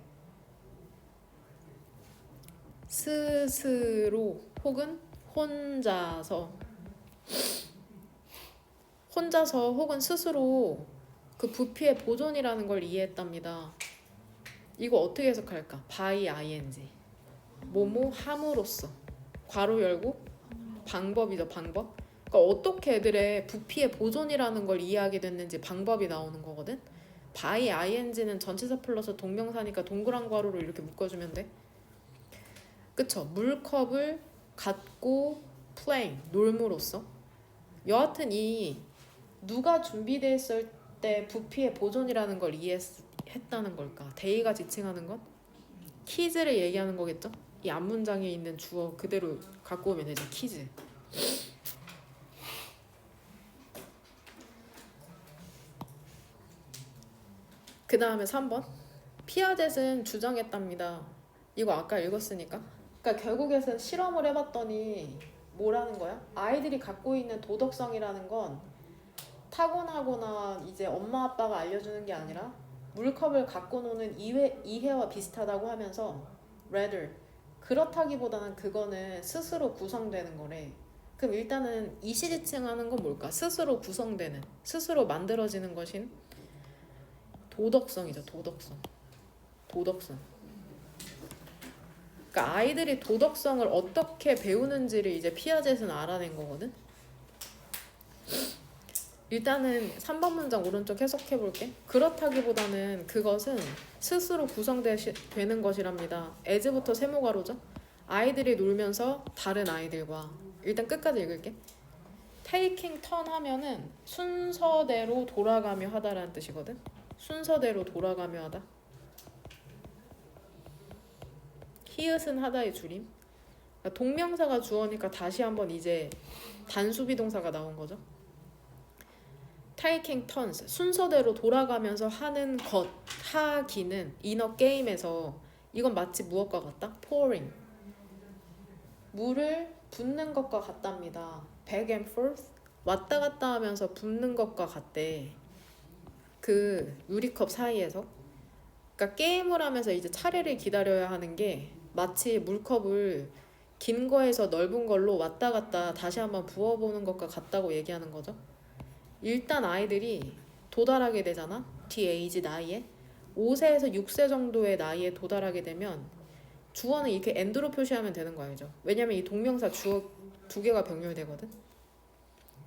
스스로 혹은 혼자서 혹은 스스로 그 부피의 보존이라는 걸 이해했답니다. 이거 어떻게 해석할까? by ing 뭐뭐 함으로써 괄호 열고 방법이죠. 방법. 그러니까 어떻게 애들의 부피의 보존이라는 걸 이해하게 됐는지 방법이 나오는 거거든. by ing는 전치사 플러스 동명사니까 동그란 괄호로 이렇게 묶어주면 돼. 그쵸? 물컵을 갖고 playing 놀므로써. 여하튼 이 누가 준비됐을 때 부피의 보존이라는 걸 이해했다는 걸까? 데이가 지칭하는 건? 키즈를 얘기하는 거겠죠? 이 앞문장에 있는 주어 그대로 갖고 오면 되죠. 키즈. 그 다음에 3번. 피아젯은 주장했답니다. 이거 아까 읽었으니까. 그러니까 결국에는 실험을 해봤더니 뭐라는 거야? 아이들이 갖고 있는 도덕성이라는 건 타고나거나 이제 엄마 아빠가 알려주는 게 아니라 물컵을 갖고 노는 이해와 비슷하다고 하면서 rather 그렇다기보다는 그거는 스스로 구성되는 거래. 그럼 일단은 이시지칭하는 건 뭘까? 스스로 구성되는, 스스로 만들어지는 것인 도덕성이죠. 도덕성. 그러니까 아이들이 도덕성을 어떻게 배우는지를 이제 피아젯은 알아낸 거거든. 일단은 3번 문장 오른쪽 해석해 볼게. 그렇다기보다는 그것은 스스로 구성되는 것이랍니다. as부터 세모가로죠. 아이들이 놀면서 다른 아이들과. 일단 끝까지 읽을게. taking turn 하면은 순서대로 돌아가며 하다라는 뜻이거든. 순서대로 돌아가며 하다. 히읗은 하다의 줄임. 그러니까 동명사가 주어니까 다시 한번 이제 단수비동사가 나온 거죠. taking turns 순서대로 돌아가면서 하는 것 하기는 이너 게임에서 이건 마치 무엇과 같다? pouring 물을 붓는 것과 같답니다. back and forth 왔다 갔다 하면서 붓는 것과 같대. 그 유리컵 사이에서. 그러니까 게임을 하면서 이제 차례를 기다려야 하는 게 마치 물컵을 긴 거에서 넓은 걸로 왔다 갔다 다시 한번 부어보는 것과 같다고 얘기하는 거죠. 일단 아이들이 도달하게 되잖아. DAG 나이에 5세에서 6세 정도의 나이에 도달하게 되면 주어는 이렇게 and로 표시하면 되는 거 알죠? 왜냐면 이 동명사 주어 두 개가 병렬되거든.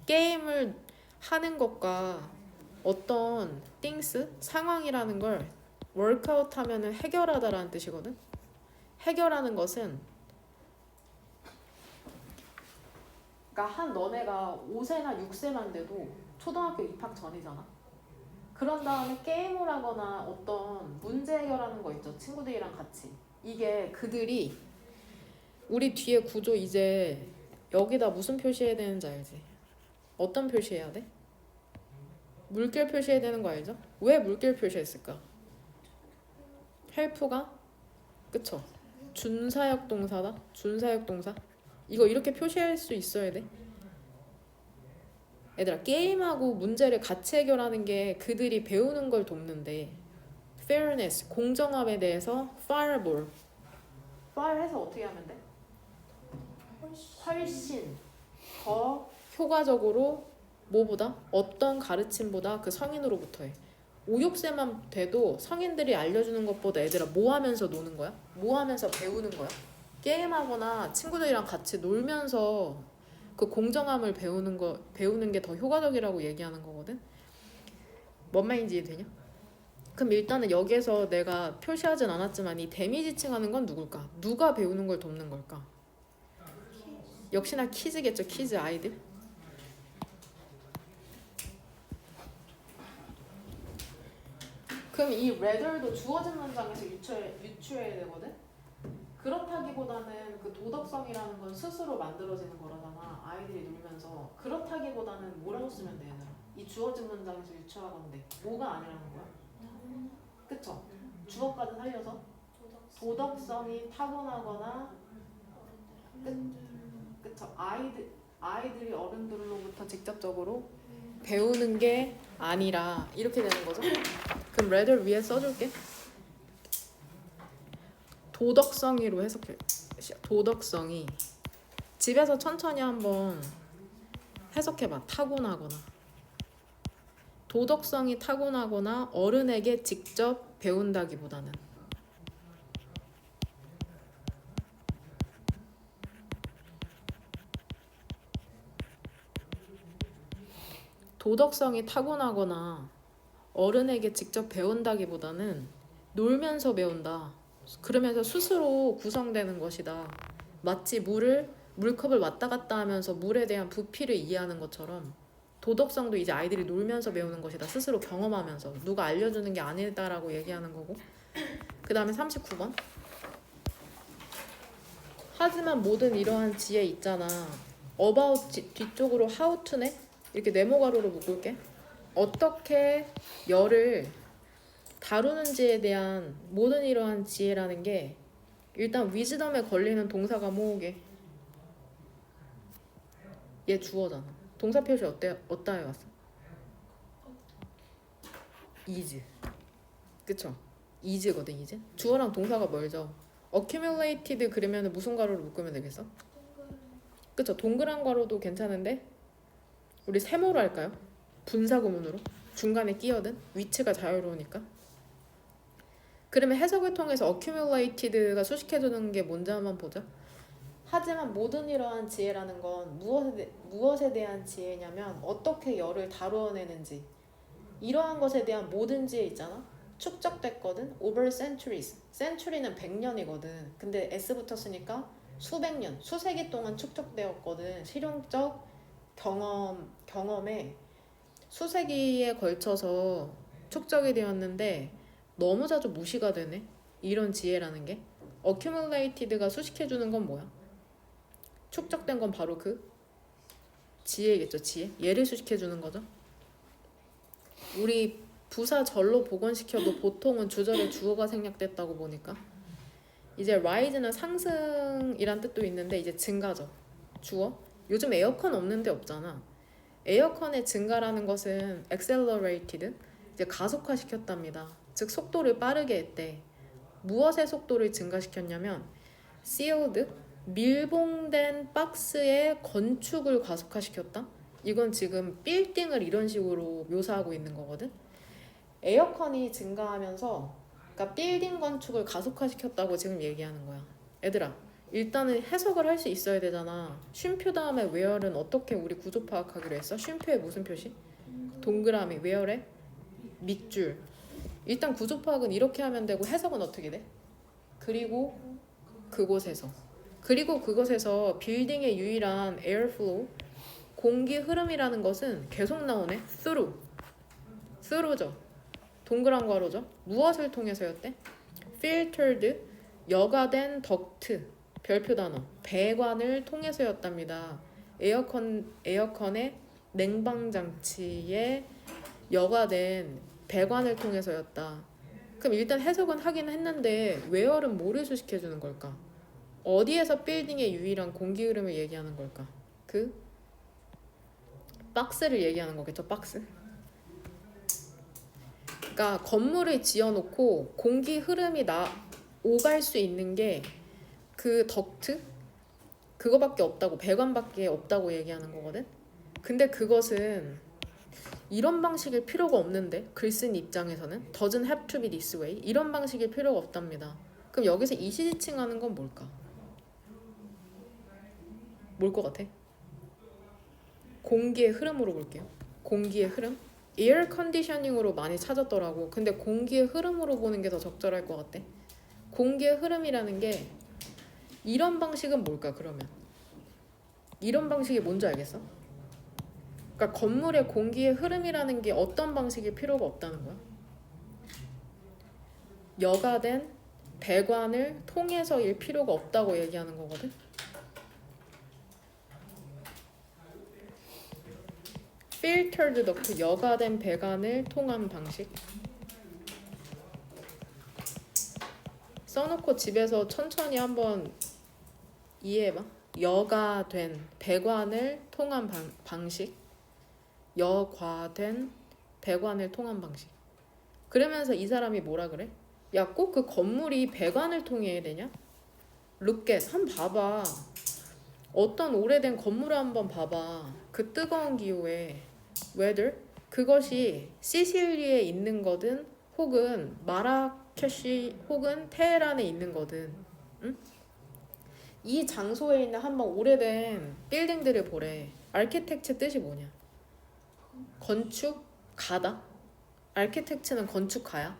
게임을 하는 것과 어떤 things, 상황이라는 걸 workout 하면은 해결하다라는 뜻이거든. 해결하는 것은 그러니까 한 너네가 5세나 6세만 돼도 초등학교 입학 전이잖아. 그런 다음에 게임을 하거나 어떤 문제 해결하는 거 있죠. 친구들이랑 같이. 이게 그들이 우리 뒤에 구조 이제 여기다 무슨 표시해야 되는지 알지? 어떤 표시해야 돼? 물결 표시해야 되는 거 알죠? 왜 물결 표시했을까? 헬프가 그쵸? 준사역 동사다. 준사역 동사. 이거 이렇게 표시할 수 있어야 돼. 얘들아 게임하고 문제를 같이 해결하는 게 그들이 배우는 걸 돕는데 fairness, 공정함에 대해서 fireball. fire 해서 어떻게 하면 돼? 훨씬 더 효과적으로 뭐보다? 어떤 가르침보다 그 성인으로부터 해. 5, 6세만 돼도 성인들이 알려주는 것보다 애들아 뭐 하면서 노는 거야? 뭐 하면서 배우는 거야? 게임하거나 친구들이랑 같이 놀면서 그 공정함을 배우는 게 더 효과적이라고 얘기하는 거거든. 뭔 말인지 이해되냐? 그럼 일단은 여기에서 내가 표시하진 않았지만 이 데미지 칭하는 건 누굴까? 누가 배우는 걸 돕는 걸까? 역시나 키즈겠죠. 키즈 아이들. 그럼 이 rather도 주어진 문장에서 유추해야 되거든? 그렇다기보다는 그 도덕성이라는 건 스스로 만들어지는 거라잖아. 아이들이 놀면서. 그렇다기보다는 뭐라고 쓰면 돼, 얘들아? 이 주어진 문장에서 유추하건데 뭐가 아니라는 거야? 그쵸? 주어까지 살려서 도덕성이 타고나거나 그쵸? 아이들이 어른들로부터 직접적으로 배우는 게 아니라 이렇게 되는 거죠? 그럼 rather 위에 써줄게. 도덕성이로 해석해. 도덕성이 집에서 천천히 한번 해석해봐. 타고나거나 도덕성이 타고나거나 어른에게 직접 배운다기보다는 도덕성이 타고나거나 어른에게 직접 배운다기보다는 놀면서 배운다. 그러면서 스스로 구성되는 것이다. 마치 물컵을 왔다 갔다 하면서 물에 대한 부피를 이해하는 것처럼 도덕성도 이제 아이들이 놀면서 배우는 것이다. 스스로 경험하면서 누가 알려주는 게 아니다라고 얘기하는 거고. 그 다음에 39번. 하지만 모든 이러한 지혜 있잖아. about 뒤쪽으로 how to네? 이렇게 네모가로로 묶을게. 어떻게 열을 다루는지에 대한 모든 이러한 지혜라는 게 일단 위즈덤에 걸리는 동사가 뭐게? 얘 주어잖아. 동사 표시 어디다 해왔어? is. 그쵸? is거든 이제. 주어랑 동사가 멀죠. accumulated 그러면 무슨 가로로 묶으면 되겠어? 그쵸? 동그란 가로도 괜찮은데 우리 세모로 할까요? 분사구문으로 중간에 끼어든 위치가 자유로우니까. 그러면 해석을 통해서 accumulated가 수식해주는 게 뭔지 한번 보자. 하지만 모든 이러한 지혜라는 건 무엇에 대한 지혜냐면 어떻게 열을 다루어내는지 이러한 것에 대한 모든 지혜 있잖아. 축적됐거든. over centuries. century는 100년이거든. 근데 s 붙었으니까 수백 년, 수세기 동안 축적되었거든. 실용적 경험에 수세기에 걸쳐서 축적이 되었는데 너무 자주 무시가 되네. 이런 지혜라는 게. accumulated가 수식해주는 건 뭐야? 축적된 건 바로 그 지혜겠죠. 지혜. 얘를 수식해주는 거죠. 우리 부사 절로 복원시켜도 보통은 주절에 주어가 생략됐다고 보니까 이제 rise는 상승이란 뜻도 있는데 이제 증가죠. 주어. 요즘 에어컨 없는데 없잖아. 에어컨의 증가라는 것은 accelerated, 이제 가속화시켰답니다. 즉 속도를 빠르게 했대. 무엇의 속도를 증가시켰냐면 sealed, 밀봉된 박스의 건축을 가속화시켰다. 이건 지금 빌딩을 이런 식으로 묘사하고 있는 거거든. 에어컨이 증가하면서 그러니까 빌딩 건축을 가속화시켰다고 지금 얘기하는 거야. 얘들아 일단은 해석을 할 수 있어야 되잖아. 쉼표 다음에 where는 어떻게 우리 구조 파악하기로 했어? 쉼표에 무슨 표시? 동그라미. where에 밑줄. 일단 구조 파악은 이렇게 하면 되고 해석은 어떻게 돼? 그리고 그곳에서 빌딩의 유일한 에어플로우, 공기 흐름이라는 것은 계속 나오네. through죠. 동그란 괄호죠. 무엇을 통해서였대? filtered, 여과된 덕트, 별표 단어, 배관을 통해서였답니다. 에어컨의 냉방장치에 여과된 배관을 통해서였다. 그럼 일단 해석은 하긴 했는데 where은 뭐를 수식해주는 걸까? 어디에서 빌딩의 유일한 공기 흐름을 얘기하는 걸까? 그 박스를 얘기하는 거겠죠. 박스. 그러니까 건물을 지어놓고 공기 흐름이 오갈 수 있는 게 그 덕트? 그거밖에 없다고, 배관밖에 없다고 얘기하는 거거든. 근데 그것은 이런 방식일 필요가 없는데, 글 쓴 입장에서는 doesn't have to be this way, 이런 방식일 필요가 없답니다. 그럼 여기서 이시지칭하는 건 뭘까? 뭘 것 같아? 공기의 흐름으로 볼게요. 공기의 흐름? 에어 컨디셔닝으로 많이 찾았더라고. 근데 공기의 흐름으로 보는 게 더 적절할 것 같아. 공기의 흐름이라는 게 이런 방식은 뭘까? 그러면 이런 방식이 뭔지 알겠어? 그러니까 건물의 공기의 흐름이라는 게 어떤 방식일 필요가 없다는 거야. 여과된 배관을 통해서일 필요가 없다고 얘기하는 거거든. filtered duct, 여과된 배관을 통한 방식. 써놓고 집에서 천천히 한번 이해해봐. 여과된 배관을 통한 방식. 여과된 배관을 통한 방식. 그러면서 이 사람이 뭐라 그래? 야, 꼭 그 건물이 배관을 통해야 되냐? Look at, 한번 봐봐. 어떤 오래된 건물을 한번 봐봐. 그 뜨거운 기후에 weather, 그것이 시실리에 있는 거든 혹은 마라케시 혹은 테헤란에 있는 거든, 응? 이 장소에 있는 한번 오래된 빌딩들을 보래. 아키텍처 뜻이 뭐냐? 건축가다? 아키텍처는 건축가야?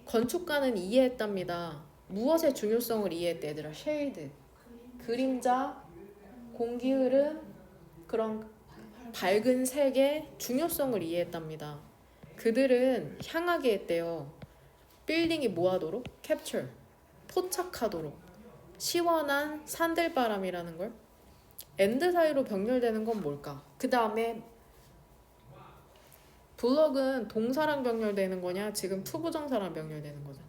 건축가는 이해했답니다. 무엇의 중요성을 이해했대 얘들아? 쉐이드, 그림자, 공기 흐름, 그런 밝은 색의 중요성을 이해했답니다. 그들은 향하게 했대요. 빌딩이 뭐하도록? 캡처, 포착하도록. 시원한 산들바람이라는 걸. 엔드 사이로 병렬되는 건 뭘까? 그 다음에 블럭은 동사랑 병렬되는 거냐, 지금 투부정사랑 병렬되는 거죠.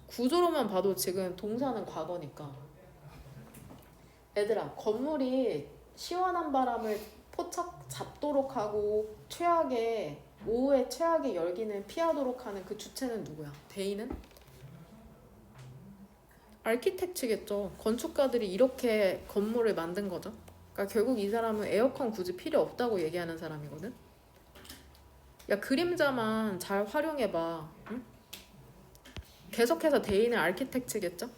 구조로만 봐도 지금 동사는 과거니까. 얘들아, 건물이 시원한 바람을 포착 잡도록 하고 오후에 최악의 열기는 피하도록 하는 그 주체는 누구야? 대인은? 아키텍처겠죠. 건축가들이 이렇게 건물을 만든 거죠. 그러니까 결국 이 사람은 에어컨 굳이 필요 없다고 얘기하는 사람이거든. 야, 그림자만 잘 활용해봐. 응? 계속해서 대인은 아키텍처겠죠.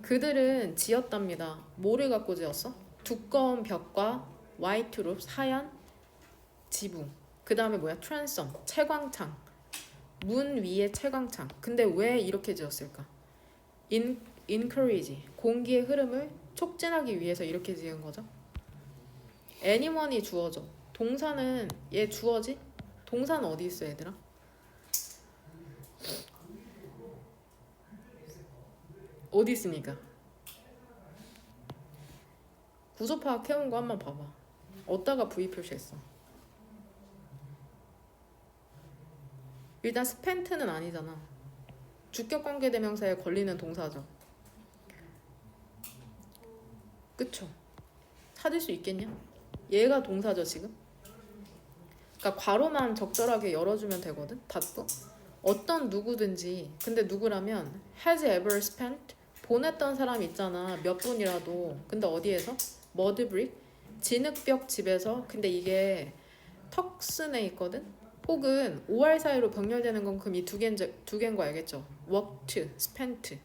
그들은 지었답니다. 뭐를 갖고 지었어? 두꺼운 벽과 화이트 루프, 하얀 지붕. 그 다음에 뭐야? 트랜섬, 채광창. 문 위에 채광창. 근데 왜 이렇게 지었을까? encourage, 공기의 흐름을 촉진하기 위해서 이렇게 지은 거죠. anyone이 주어져. 동사는 얘 주어지? 동사는 어디 있어 얘들아? 어디 있습니까? 구조 파악 해온 거 한번 봐봐. 어디다가 V 표시했어? 일단 spent는 아니잖아. 주격관계대명사에 걸리는 동사죠. 그쵸? 찾을 수 있겠냐? 얘가 동사죠 지금? 그러니까 괄호만 적절하게 열어주면 되거든. 닫고 어떤 누구든지, 근데 누구라면 has ever spent, 보냈던 사람 있잖아, 몇 분이라도. 근데 어디에서? 머드브릭, 진흙벽 집에서. 근데 이게 턱슨에 있거든. 혹은 OR 사이로 병렬되는 건 그럼 이 두 개인 거 알겠죠? worked, spent.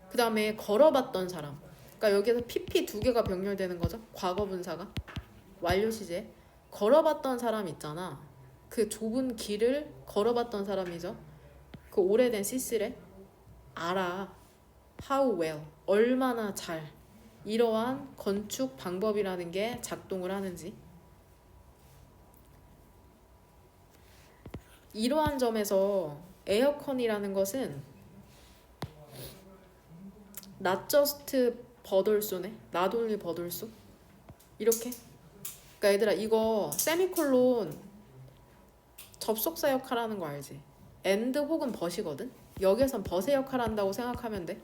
그 다음에 걸어봤던 사람. 그러니까 여기서 PP 두 개가 병렬되는 거죠. 과거 분사가 완료 시제. 걸어봤던 사람 있잖아. 그 좁은 길을 걸어봤던 사람이죠. 그 오래된 시스레 알아. How well, 얼마나 잘 이러한 건축 방법이라는 게 작동을 하는지. 이러한 점에서 에어컨이라는 것은 not just 버돌수네. not only 버돌수. 이렇게. 그러니까 얘들아 이거 세미콜론 접속사 역할하는 거 알지? and 혹은 but이거든. 여기에선 but의 역할 한다고 생각하면 돼.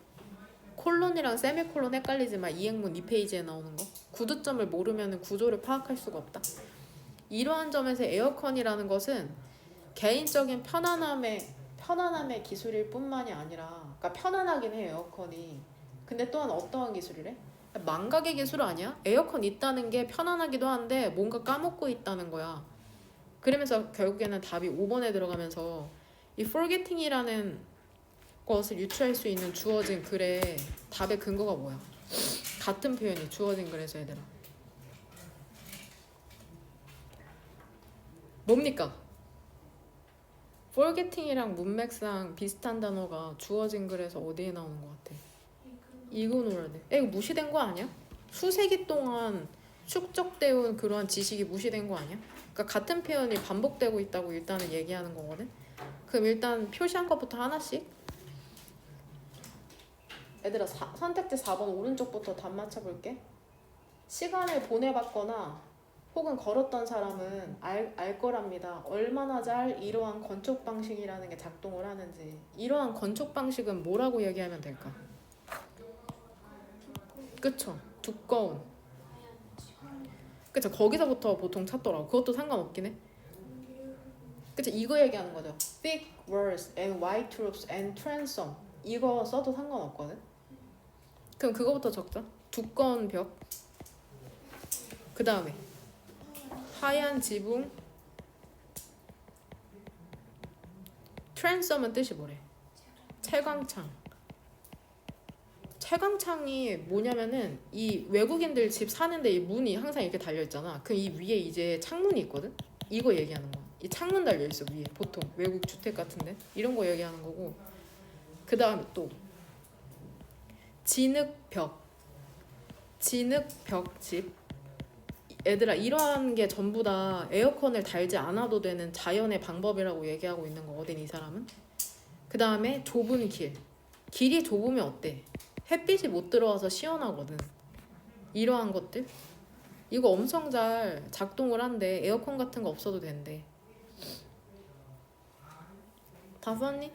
콜론이랑 세미콜론 헷갈리지 마. 이행문 2페이지에 나오는 거. 구두점을 모르면 구조를 파악할 수가 없다. 이러한 점에서 에어컨이라는 것은 개인적인 편안함의 기술일 뿐만이 아니라, 그러니까 편안하긴 해 에어컨이. 근데 또한 어떠한 기술이래? 망각의 기술 아니야? 에어컨 있다는 게 편안하기도 한데 뭔가 까먹고 있다는 거야. 그러면서 결국에는 답이 5번에 들어가면서 이 forgetting이라는 것을 유추할 수 있는 주어진 글의 답의 근거가 뭐야? 같은 표현이 주어진 글에서 얘들아 뭡니까? forgetting이랑 문맥상 비슷한 단어가 주어진 글에서 어디에 나오는 것 같아? 이그노라드. 이거 무시된 거 아니야? 수세기 동안 축적되어 온 그러한 지식이 무시된 거 아니야? 그러니까 같은 표현이 반복되고 있다고 일단은 얘기하는 거거든. 그럼 일단 표시한 것부터 하나씩. 얘들아 선택지 4번 오른쪽부터 답 맞춰볼게. 시간을 보내봤거나 혹은 걸었던 사람은 알 거랍니다. 얼마나 잘 이러한 건축 방식이라는 게 작동을 하는지. 이러한 건축 방식은 뭐라고 얘기하면 될까? 그쵸? 두꺼운. 그쵸? 거기서부터 보통 찾더라고. 그것도 상관없긴 해. 그쵸? 이거 얘기하는 거죠. Thick walls and white roofs and transom. 이거 써도 상관없거든. 그럼 그거부터 적자. 두꺼운 벽. 그 다음에 하얀 지붕. 트랜섬은 뜻이 뭐래? 채광창. 채광창이 뭐냐면은 이 외국인들 집 사는데 이 문이 항상 이렇게 달려 있잖아. 그럼 이 위에 이제 창문이 있거든. 이거 얘기하는 거야. 이 창문 달려 있어 위에. 보통 외국 주택 같은데 이런 거 얘기하는 거고. 그 다음에 또 진흙벽. 진흙벽집. 얘들아 이러한 게 전부 다 에어컨을 달지 않아도 되는 자연의 방법이라고 얘기하고 있는 거거든 이 사람은. 그 다음에 좁은 길. 길이 좁으면 어때? 햇빛이 못 들어와서 시원하거든. 이러한 것들 이거 엄청 잘 작동을 한대. 에어컨 같은 거 없어도 된대. 다 썼니?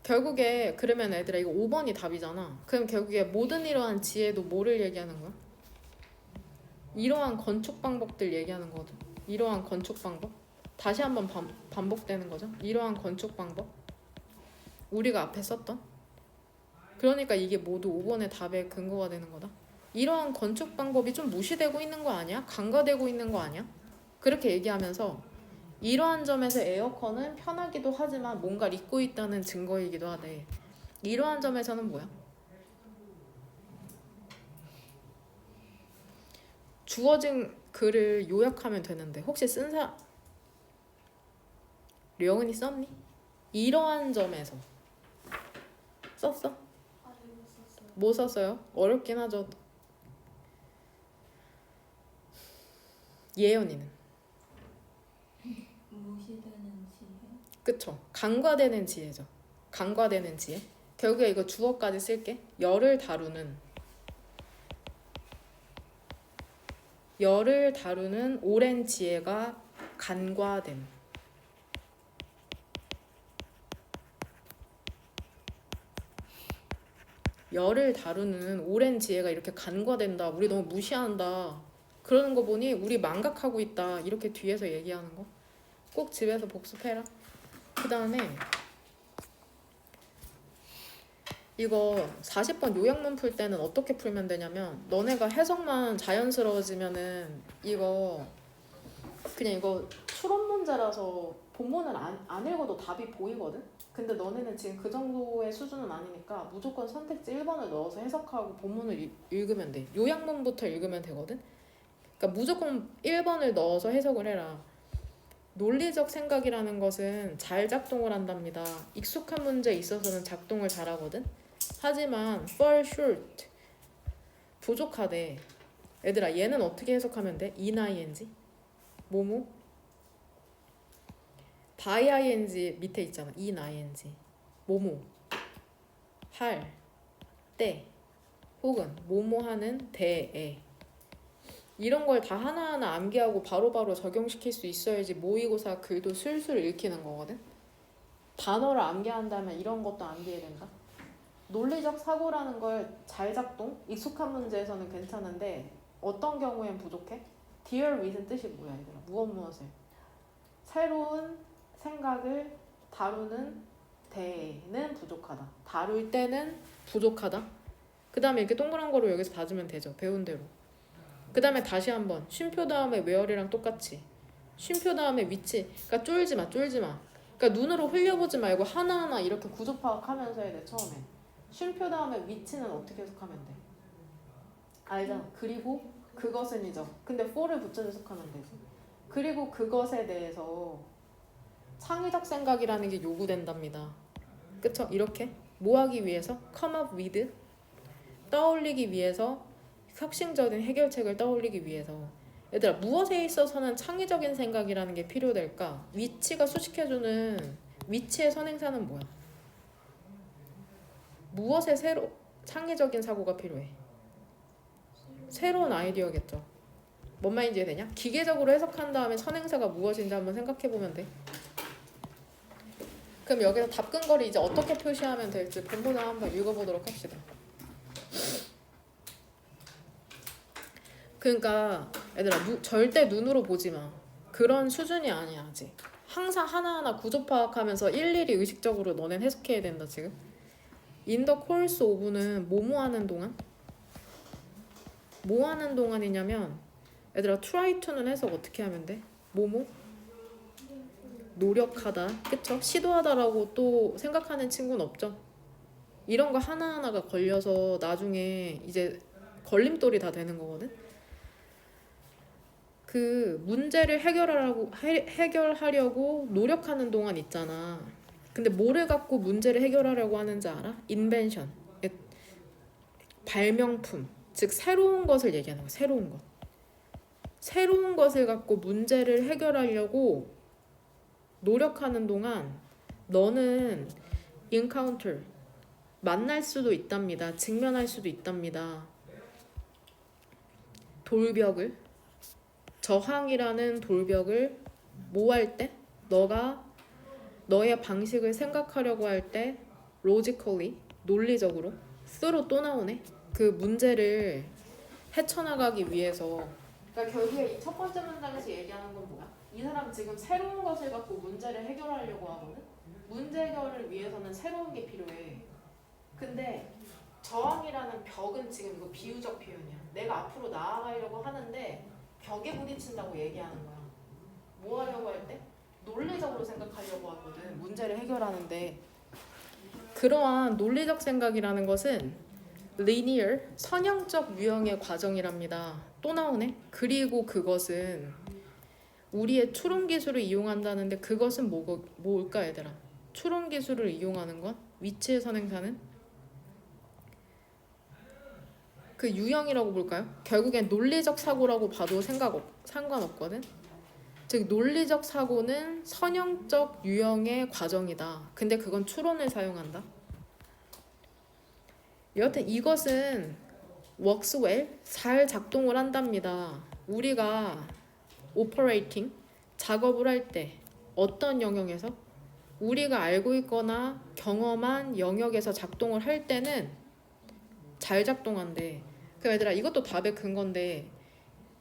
결국에 그러면 애들아 이거 5번이 답이잖아. 그럼 결국에 모든 이러한 지혜도 뭐를 얘기하는 거야? 이러한 건축 방법들 얘기하는 거거든. 이러한 건축 방법. 다시 한번 반복되는 거죠. 이러한 건축 방법. 우리가 앞에 썼던. 그러니까 이게 모두 5번의 답의 근거가 되는 거다. 이러한 건축 방법이 좀 무시되고 있는 거 아니야? 간과되고 있는 거 아니야? 그렇게 얘기하면서 이러한 점에서 에어컨은 편하기도 하지만 뭔가를 잊고 있다는 증거이기도 하대. 이러한 점에서는 뭐야? 주어진 글을 요약하면 되는데 혹시 쓴 사람 려은이 썼니? 이러한 점에서 썼어? 뭐 썼어요? 어렵긴 하죠. 예연이는? 무시되는 지혜. 그쵸? 간과되는 지혜죠. 간과되는 지혜. 결국에 이거 주어까지 쓸게. 열을 다루는 오랜 지혜가 간과됨. 열을 다루는 오랜 지혜가 이렇게 간과된다. 우리 너무 무시한다. 그러는 거 보니 우리 망각하고 있다. 이렇게 뒤에서 얘기하는 거. 꼭 집에서 복습해라. 그 다음에 이거 40번 요약문 풀 때는 어떻게 풀면 되냐면 너네가 해석만 자연스러워지면은 이거 그냥 이거 추론 문제라서 본문을 안 읽어도 답이 보이거든? 근데 너네는 지금 그 정도의 수준은 아니니까 무조건 선택지 1번을 넣어서 해석하고 본문을 읽으면 돼. 요약문부터 읽으면 되거든? 그러니까 무조건 1번을 넣어서 해석을 해라. 논리적 생각이라는 것은 잘 작동을 한답니다. 익숙한 문제에 있어서는 작동을 잘하거든. 하지만 fall short 부족하대. 얘들아 얘는 어떻게 해석하면 돼? ing 뭐뭐 by ing 밑에 있잖아. ing 뭐뭐 할 때 혹은 뭐뭐 하는 대에 이런 걸 다 하나하나 암기하고 바로바로 적용시킬 수 있어야지 모의고사 글도 술술 읽히는 거거든. 단어를 암기한다면 이런 것도 암기해야 된다. 논리적 사고라는 걸 잘 작동? 익숙한 문제에서는 괜찮은데 어떤 경우엔 부족해? deal with은 뜻이 뭐야 얘들아? 무엇을? 새로운 생각을 다루는 데는 부족하다. 다룰 때는 부족하다. 그 다음에 이렇게 동그란 거로 여기서 봐주면 되죠. 배운 대로. 그 다음에 다시 한번 쉼표 다음에 where이랑 똑같이 쉼표 다음에 위치. 그러니까 쫄지 마. 그러니까 눈으로 흘려보지 말고 하나하나 이렇게 구조 파악하면서 해야 돼. 처음에 쉼표 다음에 위치는 어떻게 해석하면 돼? 알잖아. 그리고 그것은이죠. 근데 for를 붙여 해석하면 되지. 그리고 그것에 대해서 창의적 생각이라는 게 요구된답니다. 그쵸? 이렇게 뭐 하기 위해서? come up with 떠올리기 위해서 혁신적인 해결책을 떠올리기 위해서 얘들아 무엇에 있어서는 창의적인 생각이라는 게 필요될까? 위치가 수식해주는 위치의 선행사는 뭐야? 무엇에 창의적인 사고가 필요해? 새로운 아이디어겠죠. 뭔 말인지 이해되냐? 기계적으로 해석한 다음에 선행사가 무엇인지 한번 생각해보면 돼. 그럼 여기서 답근거리 이제 어떻게 표시하면 될지 본문을 한번 읽어보도록 합시다. 그러니까 얘들아 절대 눈으로 보지 마. 그런 수준이 아니야 아직. 항상 하나하나 구조 파악하면서 일일이 의식적으로 너넨 해석해야 된다 지금. In the course of는 뭐뭐 하는 동안? 뭐 하는 동안이냐면 얘들아 try to는 해석 어떻게 하면 돼? 뭐뭐? 노력하다. 그쵸? 시도하다라고 또 생각하는 친구는 없죠? 이런 거 하나하나가 걸려서 나중에 이제 걸림돌이 다 되는 거거든? 그 문제를 해결하려고 노력하는 동안 있잖아. 근데 뭐를 갖고 문제를 해결하려고 하는지 알아? 인벤션. 발명품. 즉 새로운 것을 얘기하는 거야. 새로운 것. 새로운 것을 갖고 문제를 해결하려고 노력하는 동안 너는 encounter 만날 수도 있답니다. 직면할 수도 있답니다. 돌벽을 저항이라는 돌벽을 뭐 할 때? 너가 너의 방식을 생각하려고 할 때 logically 논리적으로 th로 또 나오네. 그 문제를 헤쳐나가기 위해서. 그러니까 결국에 이 첫 번째 문장에서 얘기하는 건 뭐야? 이 사람 지금 새로운 것을 갖고 문제를 해결하려고 하거든. 문제 해결을 위해서는 새로운 게 필요해. 근데 저항이라는 벽은 지금 이거 비유적 표현이야. 내가 앞으로 나아가려고 하는데 벽에 부딪힌다고 얘기하는 거야. 뭐 하려고 할 때? 논리적으로 생각하려고 하거든. 문제를 해결하는데 그러한 논리적 생각이라는 것은 linear, 선형적 유형의 과정이랍니다. 또 나오네. 그리고 그것은 우리의 추론 기술을 이용한다는데 그것은 뭘까 얘들아? 추론 기술을 이용하는 건? 위치의 선행사는? 그 유형이라고 볼까요? 결국엔 논리적 사고라고 봐도 상관없거든. 즉 논리적 사고는 선형적 유형의 과정이다. 근데 그건 추론을 사용한다. 여하튼 이것은 works well, 잘 작동을 한답니다. 우리가 operating, 작업을 할 때 어떤 영역에서? 우리가 알고 있거나 경험한 영역에서 작동을 할 때는 잘 작동한대. 그럼 얘들아 이것도 답의 근거인데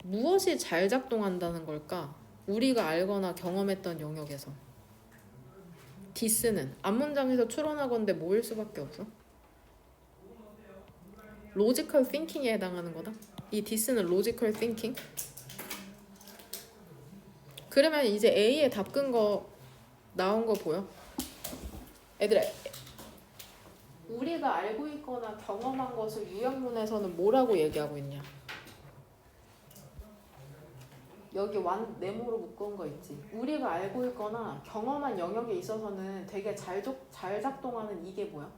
무엇이 잘 작동한다는 걸까? 우리가 알거나 경험했던 영역에서. 디스는 앞문장에서 추론하건대 뭐일 수밖에 없어? 로지컬 띵킹에 해당하는 거다. 이 디스는 로지컬 띵킹. 그러면 이제 A의 답 근거 나온 거 보여? 얘들아 우리가 알고 있거나 경험한 것을 유형문에서는 뭐라고 얘기하고 있냐? 여기 네모로 묶은 거 있지. 우리가 알고 있거나 경험한 영역에 있어서는 되게 잘 작동하는 이게 뭐야?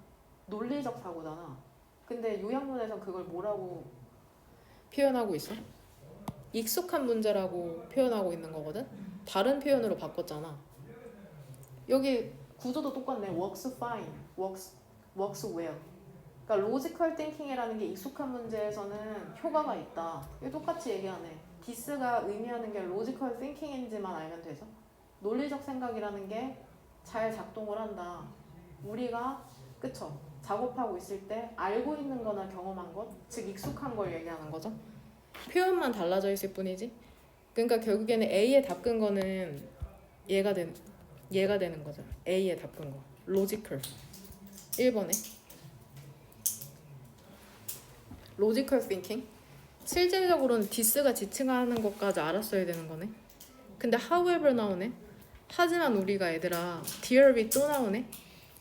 논리적 사고잖아. 근데 요양문에선 그걸 뭐라고 표현하고 있어? 익숙한 문제라고 표현하고 있는 거거든? 다른 표현으로 바꿨잖아. 여기 구조도 똑같네. works fine, works well. 그러니까 logical thinking이라는 게 익숙한 문제에서는 효과가 있다. 이거 똑같이 얘기하네. this가 의미하는 게 logical thinking인지만 알면 되죠. 논리적 생각이라는 게 잘 작동을 한다. 우리가 그쵸? 작업하고 있을 때 알고 있는 거나 경험한 것, 즉 익숙한 걸 얘기하는 거죠. 표현만 달라져 있을 뿐이지. 그러니까 결국에는 A에 답근 거는 얘가 되는 거죠. A에 답근 거. logical. 1번에 logical thinking. 실질적으로는 this가 지칭하는 것까지 알았어야 되는 거네. 근데 however 나오네. 하지만 우리가 얘들아 theory 또 나오네.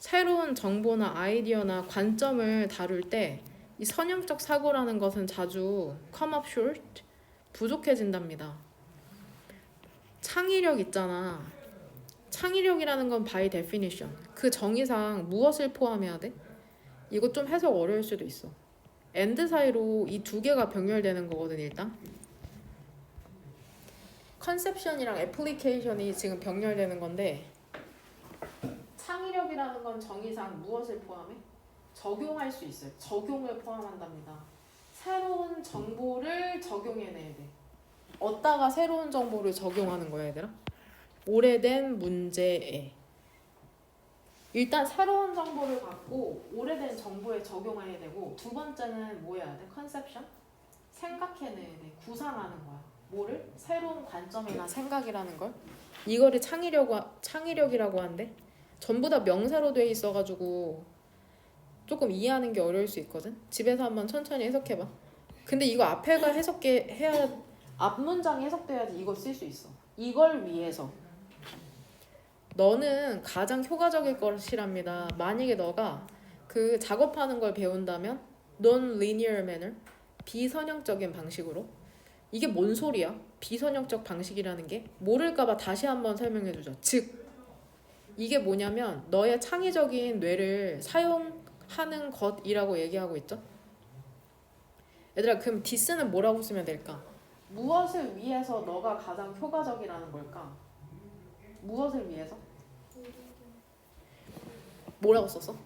새로운 정보나 아이디어나 관점을 다룰 때 이 선형적 사고라는 것은 자주 come up short, 부족해진답니다. 창의력 있잖아. 창의력이라는 건 by definition, 그 정의상 무엇을 포함해야 돼? 이거 좀 해석 어려울 수도 있어. and 사이로 이 두 개가 병렬되는 거거든. 일단 컨셉션이랑 애플리케이션이 지금 병렬되는 건데, 창의력이라는 건 정의상 무엇을 포함해? 적용할 수 있어요. 적용을 포함한답니다. 새로운 정보를 적용해내야 돼. 어디다가 새로운 정보를 적용하는 거야 얘들아? 오래된 문제에. 일단 새로운 정보를 갖고 오래된 정보에 적용해야 되고, 두 번째는 뭐 해야 돼? 컨셉션? 생각해내야 돼. 구상하는 거야. 뭐를? 새로운 관점이나 생각이라는 걸. 이거를 창의력이라고 한대. 전부 다 명사로 돼 있어가지고 조금 이해하는 게 어려울 수 있거든. 집에서 한번 천천히 해석해봐. 근데 이거 앞에가 해야, 앞 문장이 해석돼야지 이거 쓸 수 있어. 이걸 위해서 너는 가장 효과적일 것이랍니다. 만약에 너가 그 작업하는 걸 배운다면 non-linear manner, 비선형적인 방식으로. 이게 뭔 소리야? 비선형적 방식이라는 게 모를까봐 다시 한번 설명해주죠. 즉 이게 뭐냐면 너의 창의적인 뇌를 사용하는 것이라고 얘기하고 있죠. 얘들아, 그럼 this는 뭐라고 쓰면 될까? 무엇을 위해서 너가 가장 효과적이라는 걸까? 무엇을 위해서? 뭐라고 썼어?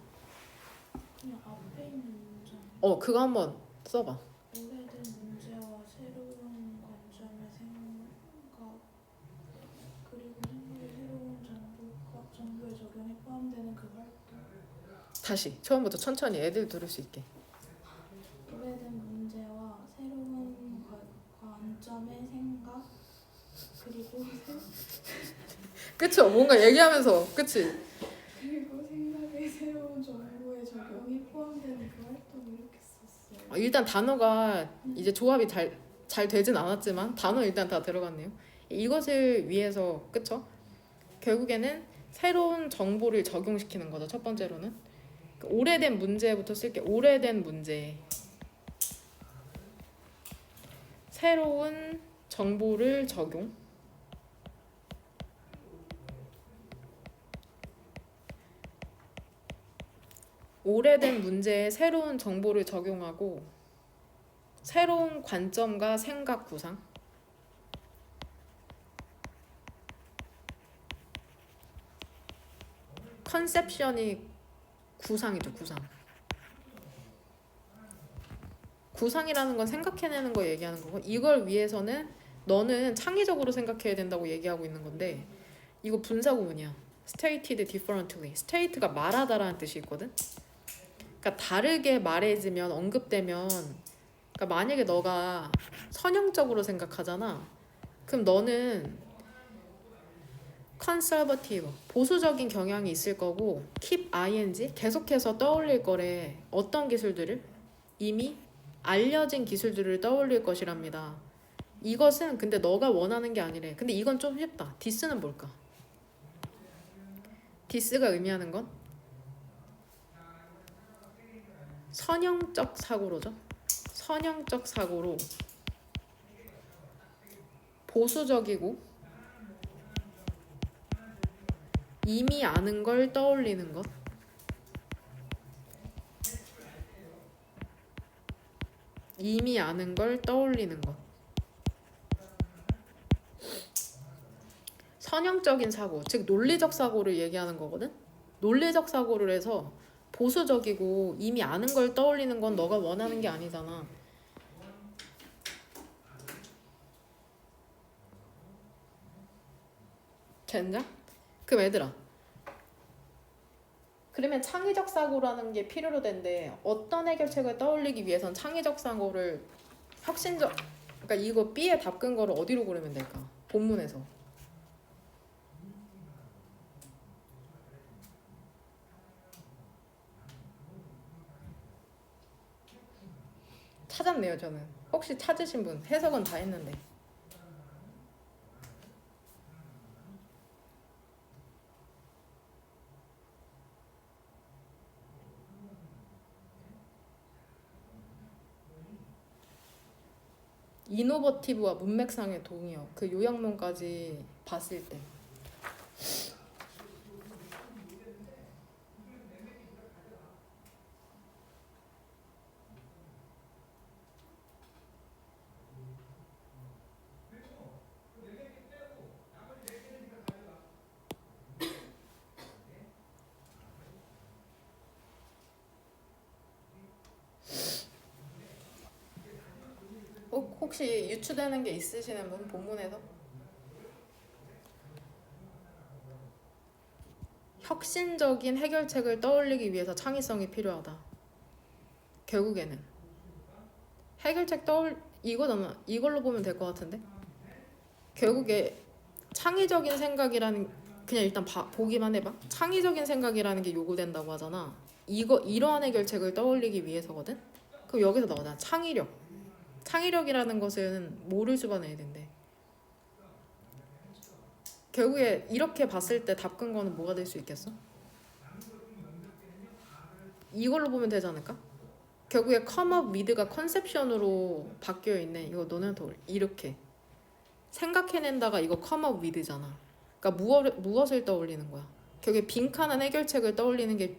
그냥 앞에 있는 문장. 그거 한번 써봐. 오래된 문제와 새로운 관점의 생각, 그리고 생각의 새로운 정보에 적용에 포함되는 그 활동. 다시 처음부터 천천히 애들 들을 수 있게. 오래된 문제와 새로운 관점의 생각, 그리고 그쵸? 뭔가 얘기하면서 그치? 그리고 생각의 새로운 정보에 적용이 포함되는 그 활동, 이렇게 썼어요. 일단 단어가 이제 조합이 잘 되진 않았지만 단어 일단 다 들어갔네요. 이것을 위해서, 그쵸? 결국에는 새로운 정보를 적용시키는 거죠. 첫 번째로는 오래된 문제부터 쓸게. 오래된 문제, 새로운 정보를 적용. 오래된 문제에 새로운 정보를 적용하고 새로운 관점과 생각 구상. 컨셉션이 구상이죠. 구상이라는 건 생각해내는 거 얘기하는 거고, 이걸 위해서는 너는 창의적으로 생각해야 된다고 얘기하고 있는 건데, 이거 분사구문이야. stated differently. state가 말하다라는 뜻이 있거든. 그러니까 다르게 말해지면, 언급되면, 그러니까 만약에 너가 선형적으로 생각하잖아. 그럼 너는 conservative, 보수적인 경향이 있을 거고, keep ing, 계속해서 떠올릴 거래. 어떤 기술들을? 이미 알려진 기술들을 떠올릴 것이랍니다. 이것은 근데 너가 원하는 게 아니래. 근데 이건 좀 쉽다. this는 뭘까? this가 의미하는 건 선형적 사고로죠. 선형적 사고로 보수적이고 이미 아는 걸 떠올리는 것. 이미 아는 걸 떠올리는 것. 선형적인 사고, 즉 논리적 사고를 얘기하는 거거든. 논리적 사고를 해서 보수적이고 이미 아는 걸 떠올리는 건 너가 원하는 게 아니잖아. 됐냐? 그럼 얘들아, 그러면 창의적 사고라는 게 필요로 된대. 어떤 해결책을 떠올리기 위해선 창의적 사고를 혁신적, 그러니까 이거 B의 답 근거를 어디로 고르면 될까? 본문에서. 찾았네요, 저는. 혹시 찾으신 분? 해석은 다 했는데. 이노버티브와 문맥상의 동의어. 그 요약문까지 봤을 때. 혹시 유추되는 게 있으시는 분? 본문에서? 혁신적인 해결책을 떠올리기 위해서 창의성이 필요하다. 결국에는 해결책 이거잖아. 이걸로 보면 될 것 같은데. 결국에 창의적인 생각이라는, 그냥 일단 보기만 해봐. 창의적인 생각이라는 게 요구된다고 하잖아. 이러한 해결책을 떠올리기 위해서거든. 그럼 여기서 나오잖아. 창의력이라는 것은 뭐를 주관해야 된대. 결국에 이렇게 봤을 때 답 근거는 뭐가 될 수 있겠어? 이걸로 보면 되지 않을까? 결국에 come up with가 컨셉션으로 바뀌어 있네. 이거 너네한테 이렇게 생각해낸다가 이거 come up with잖아. 그러니까 무엇을 떠올리는 거야? 결국에 빈칸한 해결책을 떠올리는 게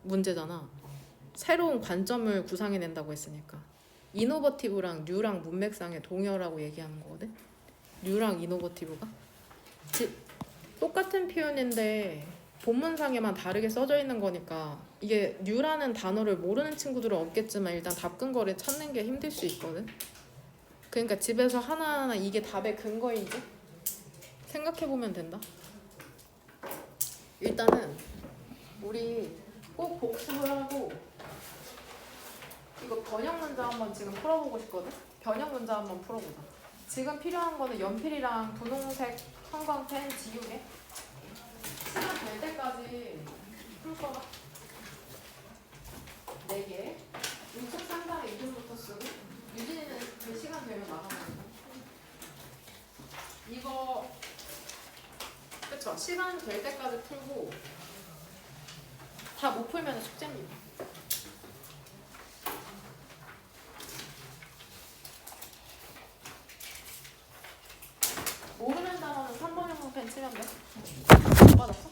문제잖아. 새로운 관점을 구상해낸다고 했으니까. 이노버티브랑 뉴랑 문맥상의 동의어라고 얘기하는 거거든. 뉴랑 이노버티브가 똑같은 표현인데 본문상에만 다르게 써져 있는 거니까 이게 뉴라는 단어를 모르는 친구들은 없겠지만 일단 답 근거를 찾는 게 힘들 수 있거든. 그러니까 집에서 하나하나 이게 답의 근거인지 생각해보면 된다. 일단은 우리 꼭 복습을 하고 이거 번역 문제 한번 지금 풀어보고 싶거든. 변형 문제 한번 풀어보자. 지금 필요한 거는 연필이랑 분홍색 형광펜 지우개. 시간 될 때까지 풀 거다. 4개. 우측 상단에 이름부터 쓰고 유진이는 그 시간 되면 나가면 돼. 이거 그쵸? 시간 될 때까지 풀고 다 못 풀면 숙제입니다. 모르는 단어는 3번 형광펜 치면 돼. 맞았어?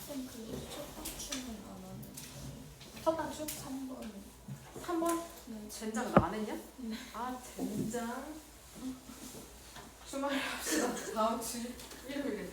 쌤, 첫 단추는 안 하네. 첫 단추? 3번. 3번? 네. 젠장 너 안 했냐? 네. 아 젠장. 주말에 합시다. 다음 주 일요일에.